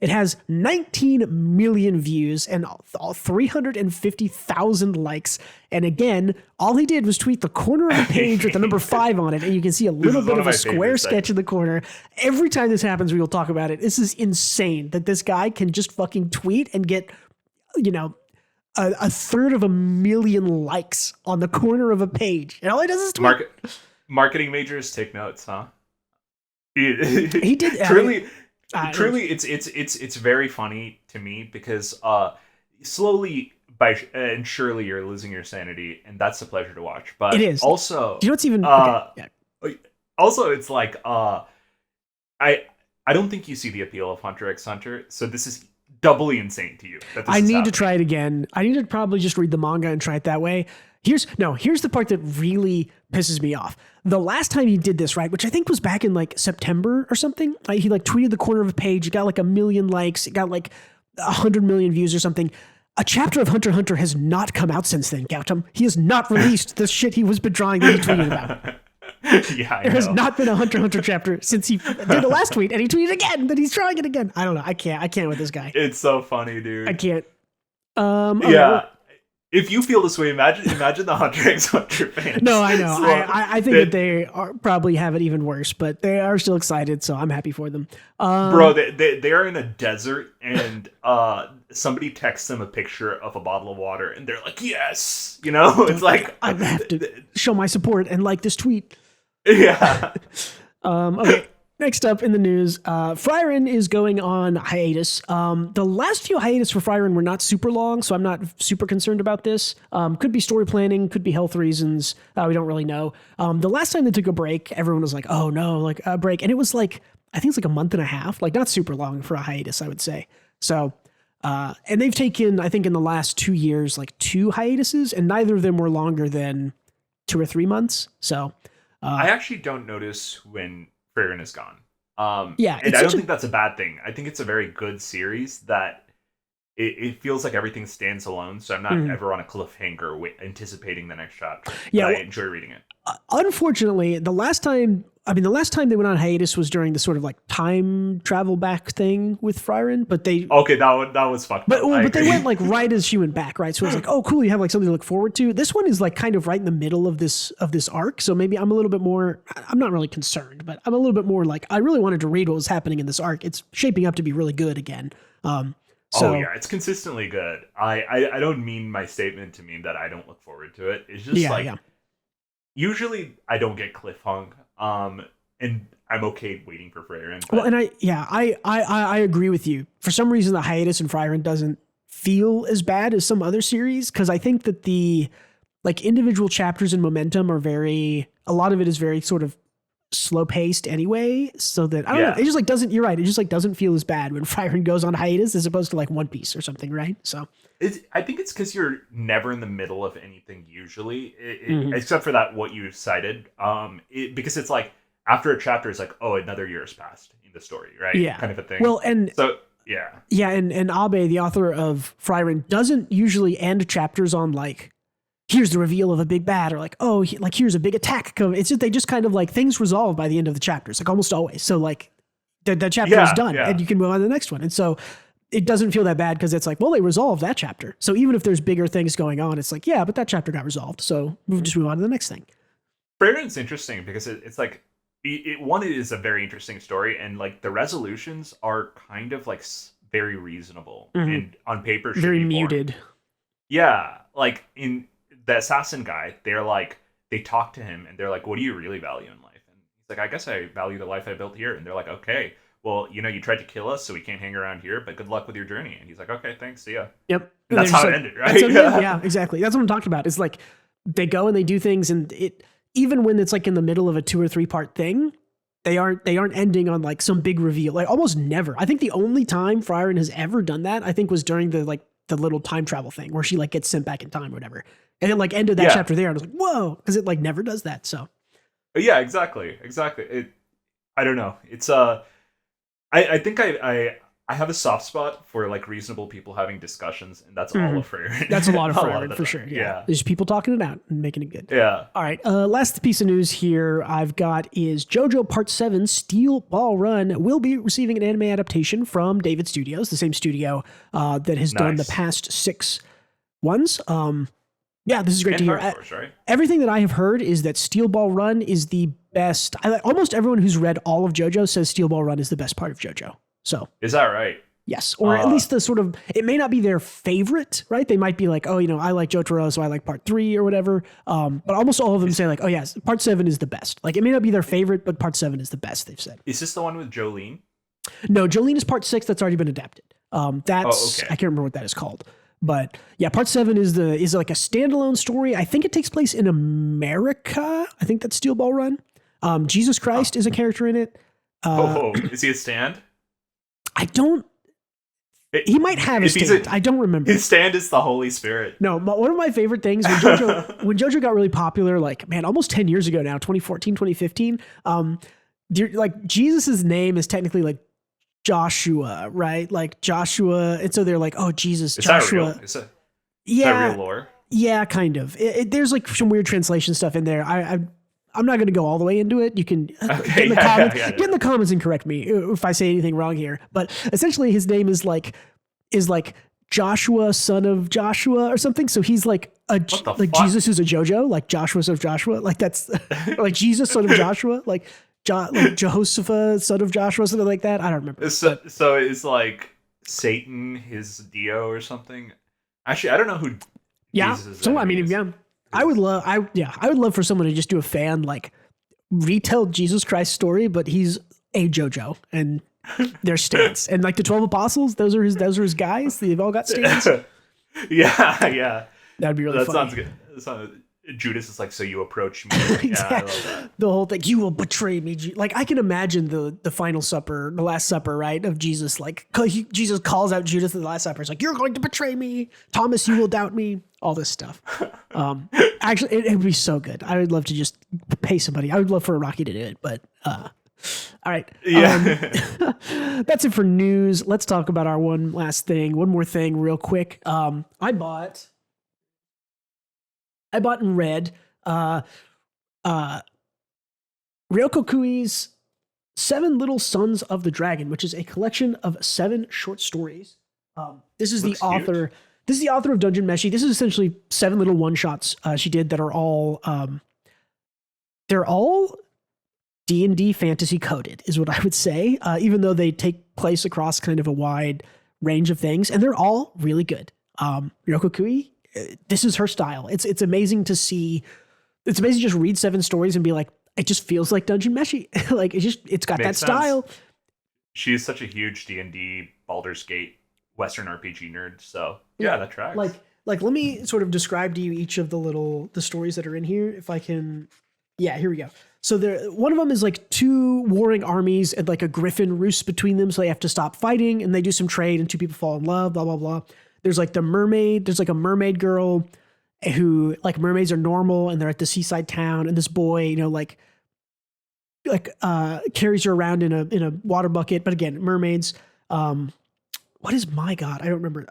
It has 19 million views and 350,000 likes. And again, all he did was tweet the corner of the page with the number 5 on it. And you can see a little bit of a square sketch in the corner. Every time this happens, we will talk about it. This is insane that this guy can just fucking tweet and get, a third of a million likes on the corner of a page. And all he does is tweet. Marketing majors take notes, huh? He did. Truly, it's very funny to me because slowly and surely you're losing your sanity, and that's a pleasure to watch. But it is also, do you know what's even? Also, it's like I don't think you see the appeal of Hunter x Hunter, so this is doubly insane to you. I need to try it again. I need to probably just read the manga and try it that way. Here's the part that really pisses me off. The last time he did this, right, which I think was back in like September or something, he like tweeted the corner of a page. It got like 1 million likes. It got like 100 million views or something. A chapter of Hunter x Hunter has not come out since then, Gautam. He has not released the shit he was been drawing that he tweeted about. Yeah, there has not been a Hunter x Hunter chapter since he did the last tweet, and he tweeted again that he's drawing it again. I don't know. I can't with this guy. It's so funny, dude. I can't. Yeah. If you feel this way, imagine the Hunter x Hunter fans. No, I know. I think that they probably have it even worse, but they are still excited, so I'm happy for them. Bro, they are in a desert, and somebody texts them a picture of a bottle of water, and they're like, yes! It's like... I have to show my support and like this tweet. Yeah. Okay. Next up in the news, Frieren is going on hiatus. The last few hiatus for Frieren were not super long, so I'm not super concerned about this. Could be story planning, could be health reasons. We don't really know. The last time they took a break, everyone was like, oh no, like a break. And it was like, I think it's like a month and a half, like not super long for a hiatus, I would say. So, and they've taken, I think in the last 2 years, like 2 hiatuses, and neither of them were longer than 2 or 3 months. So, I actually don't notice when Frieren is gone. Yeah, and I don't think that's a bad thing. I think it's a very good series that it feels like everything stands alone. So I'm not ever on a cliffhanger anticipating the next chapter. Yeah, I enjoy reading it. Unfortunately, the last time they went on hiatus was during the sort of like time travel back thing with Frieren, but that was fucked up. But they went like right as she went back, right? So it was like, oh, cool, you have like something to look forward to. This one is like kind of right in the middle of this arc, so maybe I'm a little bit more. I'm not really concerned, but I'm a little bit more like I really wanted to read what was happening in this arc. It's shaping up to be really good again. So, oh yeah, it's consistently good. I don't mean my statement to mean that I don't look forward to it. It's just usually I don't get cliff hung. And I'm okay waiting for Freyren. Well, and I agree with you. For some reason, the hiatus in Freyren doesn't feel as bad as some other series, because I think that the like individual chapters and momentum are a lot of it is very sort of slow paced anyway. So that I don't know, it just like doesn't. You're right. It just like doesn't feel as bad when Freyren goes on hiatus as opposed to like One Piece or something, right? So I think it's because you're never in the middle of anything usually, except for that what you cited. Because it's like after a chapter, it's like, oh, another year has passed in the story, right? Yeah, kind of a thing. Well, and so and Abe, the author of Freyren, doesn't usually end chapters on like, here's the reveal of a big bad, or like, oh, like here's a big attack coming. It's just they just kind of like things resolve by the end of the chapters, like almost always. So like the chapter is done, and you can move on to the next one, and so it doesn't feel that bad because it's like, well, they resolved that chapter. So even if there's bigger things going on, it's like, yeah, but that chapter got resolved, so we'll just move on to the next thing. Freyren's interesting because it's like it is a very interesting story, and like the resolutions are kind of like very reasonable and on paper very muted. Yeah, like in the assassin guy, they talk to him and they're like, what do you really value in life? And he's like, I guess I value the life I built here. And they're like, okay, well, you tried to kill us, so we can't hang around here, but good luck with your journey. And he's like, okay, thanks, see ya. Yep. And that's how it ended, right? Yeah, exactly. That's what I'm talking about. It's like they go and they do things, and it even when it's like in the middle of a 2 or 3 part thing, they aren't ending on like some big reveal. Like almost never. I think the only time Freyren has ever done that, I think, was during the little time travel thing where she like gets sent back in time or whatever. And it like ended that chapter there. And I was like, whoa, because it like never does that. So yeah, exactly. I don't know. It's I think I have a soft spot for like reasonable people having discussions, and that's all of Freyren. That's a lot of Freyren for sure. Yeah. There's people talking it out and making it good. Yeah. All right. Last piece of news here I've got is JoJo Part 7 Steel Ball Run will be receiving an anime adaptation from David Studios, the same studio that has done the past 6 ones. Yeah, this is great to hear. Right? Everything that I have heard is that Steel Ball Run is the best. Almost everyone who's read all of JoJo says Steel Ball Run is the best part of JoJo. So is that right? Yes, or at least the sort of, it may not be their favorite, right? They might be like, oh, I like Jotaro, so I like part 3 or whatever. But almost all of them say like, oh yes, part 7 is the best. Like it may not be their favorite, but part 7 is the best, they've said. Is this the one with Jolene? No, Jolene is part 6 that's already been adapted. That's, okay. I can't remember what that is called. But yeah, part 7 is like a standalone story. I think it takes place in America. I think that's Steel Ball Run. Jesus Christ is a character in it. Is he a stand? He might have a stand. I don't remember. His stand is the Holy Spirit. No, one of my favorite things when JoJo got really popular, like, man, almost 10 years ago now, 2014, 2015, like Jesus' name is technically like Joshua, right? Like Joshua. And so they're like, oh, Jesus, Joshua. Is that real lore? Yeah, kind of. There's like some weird translation stuff in there. I'm not going to go all the way into it. You can get in the comments and correct me if I say anything wrong here. But essentially, his name is like Joshua, son of Joshua, or something. So he's like Jesus is a JoJo, like Joshua, son of Joshua. Like that's like Jesus, son of Joshua, like Jehoshaphat, son of Joshua, something like that. I don't remember. So it's like Satan, his Dio, or something. Actually, I don't know who. Yeah. So I mean, yeah. I would love for someone to just do a fan like retell Jesus Christ's story, but he's a JoJo and their stands. And like the 12 apostles, those are his guys. They've all got stands. Yeah. That'd be really funny. That sounds good. Judas is like, so you approach me. Exactly. Yeah, I love that. The whole thing, you will betray me. Like I can imagine the final supper, the last supper, right? Of Jesus, like Jesus calls out Judas at the last supper. It's like, you're going to betray me. Thomas, you will doubt me. All this stuff. Actually, it would be so good. I would love to just pay somebody. I would love for Rocky to do it, but all right. Yeah. That's it for news. Let's talk about our one more thing real quick. I bought and read Ryouko Kui's 7 Little Sons of the Dragon, which is a collection of 7 short stories. This is the author. Cute. This is the author of Dungeon Meshi. This is essentially 7 little one-shots she did that are all they're all D&D fantasy coded, is what I would say. Even though they take place across kind of a wide range of things, and they're all really good. Ryouko Kui, this is her style. It's amazing to see. It's amazing to just read 7 stories and be like, it just feels like Dungeon Meshi. Like it's got Makes that style. sense. She is such a huge D&D Baldur's Gate Western RPG nerd. So yeah, that tracks. Like let me sort of describe to you each of the stories that are in here. If I can, yeah, here we go. So one of them is like 2 warring armies and like a griffin roosts between them. So they have to stop fighting and they do some trade and 2 people fall in love, blah, blah, blah. There's like there's like a mermaid girl who, like, mermaids are normal and they're at the seaside town. And this boy, you know, like carries her around in a water bucket. But again, mermaids. What is my god? I don't remember.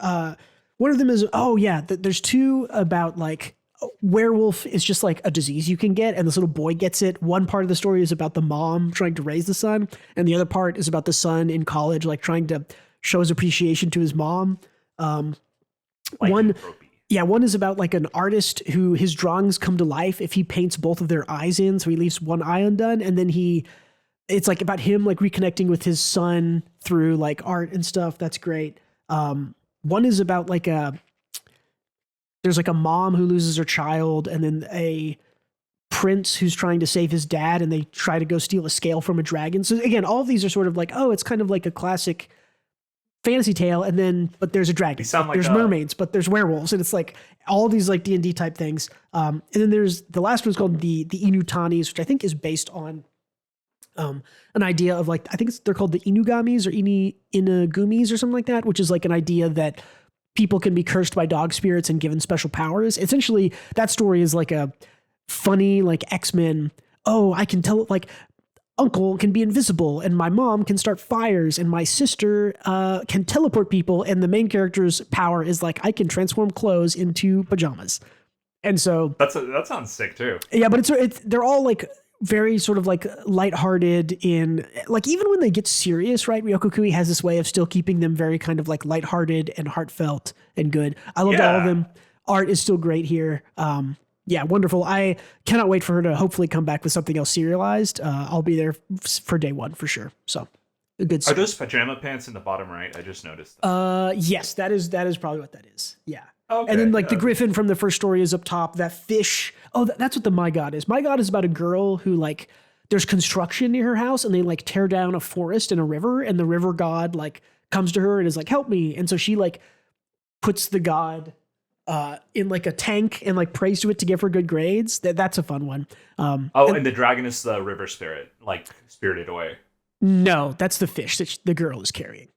One of them is, there's 2 about like werewolf is just like a disease you can get, and this little boy gets it. One part of the story is about the mom trying to raise the son, and the other part is about the son in college, like trying to show his appreciation to his mom. One is about like an artist who his drawings come to life if he paints both of their eyes in, so he leaves one eye undone, and then it's like about him like reconnecting with his son through like art and stuff. That's great. One is about like there's like a mom who loses her child, and then a prince who's trying to save his dad, and they try to go steal a scale from a dragon. So again, all of these are sort of like, it's kind of like a classic fantasy tale, but there's a dragon. There's mermaids, but there's werewolves, and it's like all these like D&D type things. And then there's the last one's called the Inutanis, which I think is based on an idea of like, I think they're called the Inugamis or Inagumis or something like that, which is like an idea that people can be cursed by dog spirits and given special powers. Essentially, that story is like a funny, like X-Men. Oh, I can tell, like, uncle can be invisible and my mom can start fires and my sister can teleport people. And the main character's power is like, I can transform clothes into pajamas. And so that sounds sick too. Yeah, but they're all like very sort of like lighthearted in like, even when they get serious, right? Ryouko Kui has this way of still keeping them very kind of like lighthearted and heartfelt and good. I loved all of them. Art is still great here. Yeah, wonderful. I cannot wait for her to hopefully come back with something else serialized. I'll be there for day 1 for sure. So a good series. Are those pajama pants in the bottom right? I just noticed that. Yes, that is probably what that is. Yeah. Okay, and then like the griffin from the first story is up top. That fish. Oh, that's what the My God is. My God is about a girl who like there's construction near her house and they like tear down a forest and a river, and the river god like comes to her and is like, help me. And so she like puts the god in like a tank and like prays to it to give her good grades. That's a fun one. And the dragon is the river spirit, like spirited away. No, that's the fish that the girl is carrying.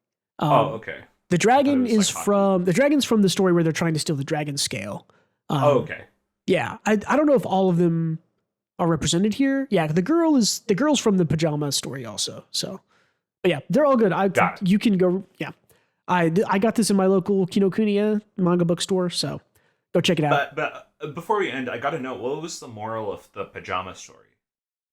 Okay. The dragon is like the dragon's from the story where they're trying to steal the dragon scale. Okay. Yeah, I don't know if all of them are represented here. Yeah, the girl's from the pajama story also. So, but yeah, they're all good. You can go. Yeah, I got this in my local Kinokuniya manga bookstore. So go check it out. But before we end, I got to know, what was the moral of the pajama story?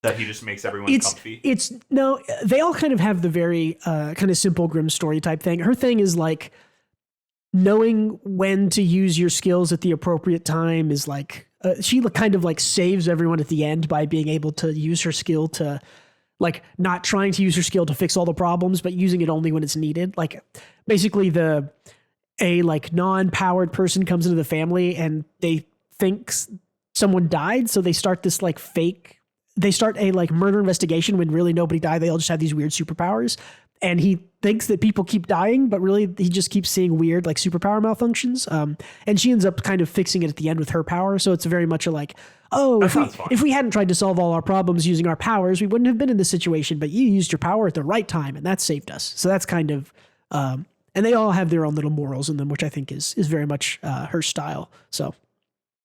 That he just makes everyone comfy? No, they all kind of have the very kind of simple grim story type thing. Her thing is like knowing when to use your skills at the appropriate time is like, she kind of like saves everyone at the end by being able to use her skill to like not trying to use her skill to fix all the problems, but using it only when it's needed. Like basically a like non-powered person comes into the family and they think someone died. So they start this like they start a like murder investigation when really nobody died. They all just have these weird superpowers. And he thinks that people keep dying, but really he just keeps seeing weird like superpower malfunctions. And she ends up kind of fixing it at the end with her power. So it's very much a like, if we hadn't tried to solve all our problems using our powers, we wouldn't have been in this situation, but you used your power at the right time and that saved us. So that's kind of, and they all have their own little morals in them, which I think is very much her style. So.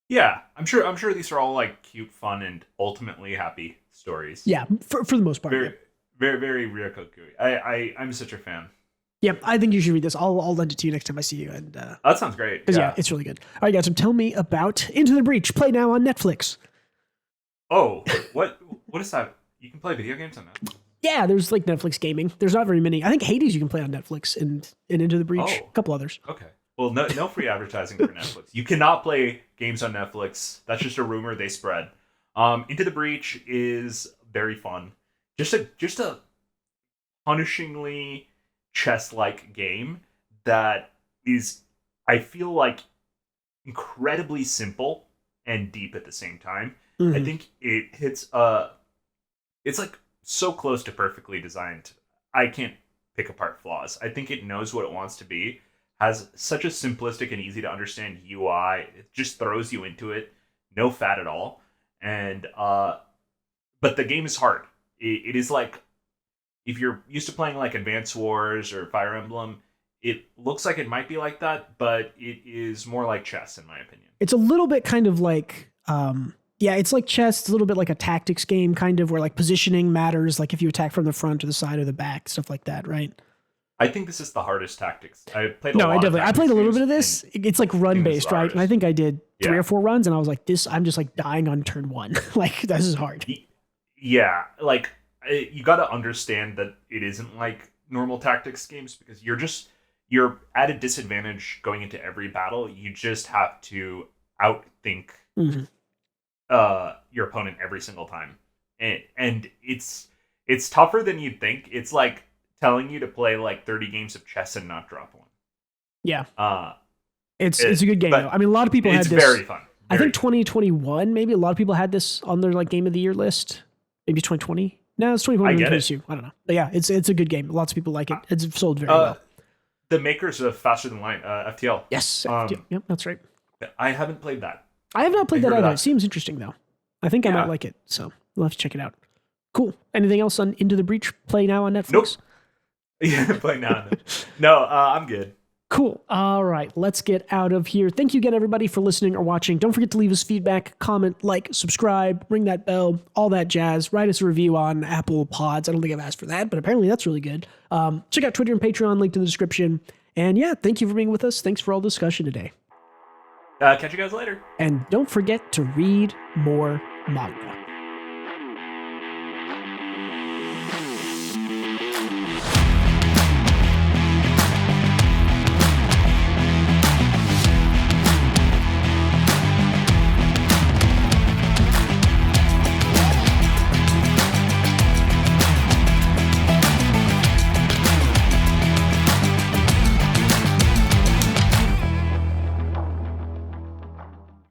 Yeah, I'm sure these are all like cute, fun, and ultimately happy stories. Yeah, for the most part. Very, very Ryouko Kui. I'm such a fan. Yeah, I think you should read this. I'll lend it to you next time I see you. And that sounds great. Yeah, it's really good. All right, guys, so tell me about Into the Breach. Play now on Netflix. Oh, what is that? You can play video games on Netflix? Yeah, there's like Netflix gaming. There's not very many. I think Hades you can play on Netflix and Into the Breach. A couple others. Okay. Well, no free advertising for Netflix. You cannot play games on Netflix. That's just a rumor they spread. Into the Breach is very fun. Just a punishingly chess-like game that is, I feel like, incredibly simple and deep at the same time. Mm-hmm. I think it hits it's like so close to perfectly designed. I can't pick apart flaws. I think it knows what it wants to be, has such a simplistic and easy to understand UI. It just throws you into it, no fat at all. And but the game is hard. It is like, if you're used to playing like Advance Wars or Fire Emblem, it looks like it might be like that, but it is more like chess, in my opinion. It's a little bit kind of like, it's like chess. It's a little bit like a tactics game, kind of, where like positioning matters, like if you attack from the front or the side or the back, stuff like that, right? I think this is the hardest tactics. I played I played a little bit of this. It's like run based, right? And I think I did 3 or 4 runs, and I was like, I'm just like dying on turn 1. Like, this is hard. Yeah, like, you got to understand that it isn't like normal tactics games, because you're at a disadvantage going into every battle. You just have to outthink your opponent every single time, and it's tougher than you'd think. It's like telling you to play like 30 games of chess and not drop one. Yeah. It's a good game though. I mean, a lot of people had this. It's very fun. I think 2021, maybe a lot of people had this on their like game of the year list. Maybe 2020. No, it's 2022. I don't know. But yeah, it's a good game. Lots of people like it. It's sold very well. The makers of Faster Than Light, FTL. Yes. Yep, that's right. I haven't played that. I have not played that either. It seems interesting though. I think I might like it. So we'll have to check it out. Cool. Anything else on Into the Breach? Play now on Netflix? Nope. Yeah, play now. No, I'm good. Cool. All right, let's get out of here. Thank you again, everybody, for listening or watching. Don't forget to leave us feedback, comment, like, subscribe, ring that bell, all that jazz. Write us a review on Apple Pods. I don't think I've asked for that, but apparently that's really good. Check out Twitter and Patreon, linked in the description. And yeah, thank you for being with us. Thanks for all the discussion today. Catch you guys later. And don't forget to read more manga.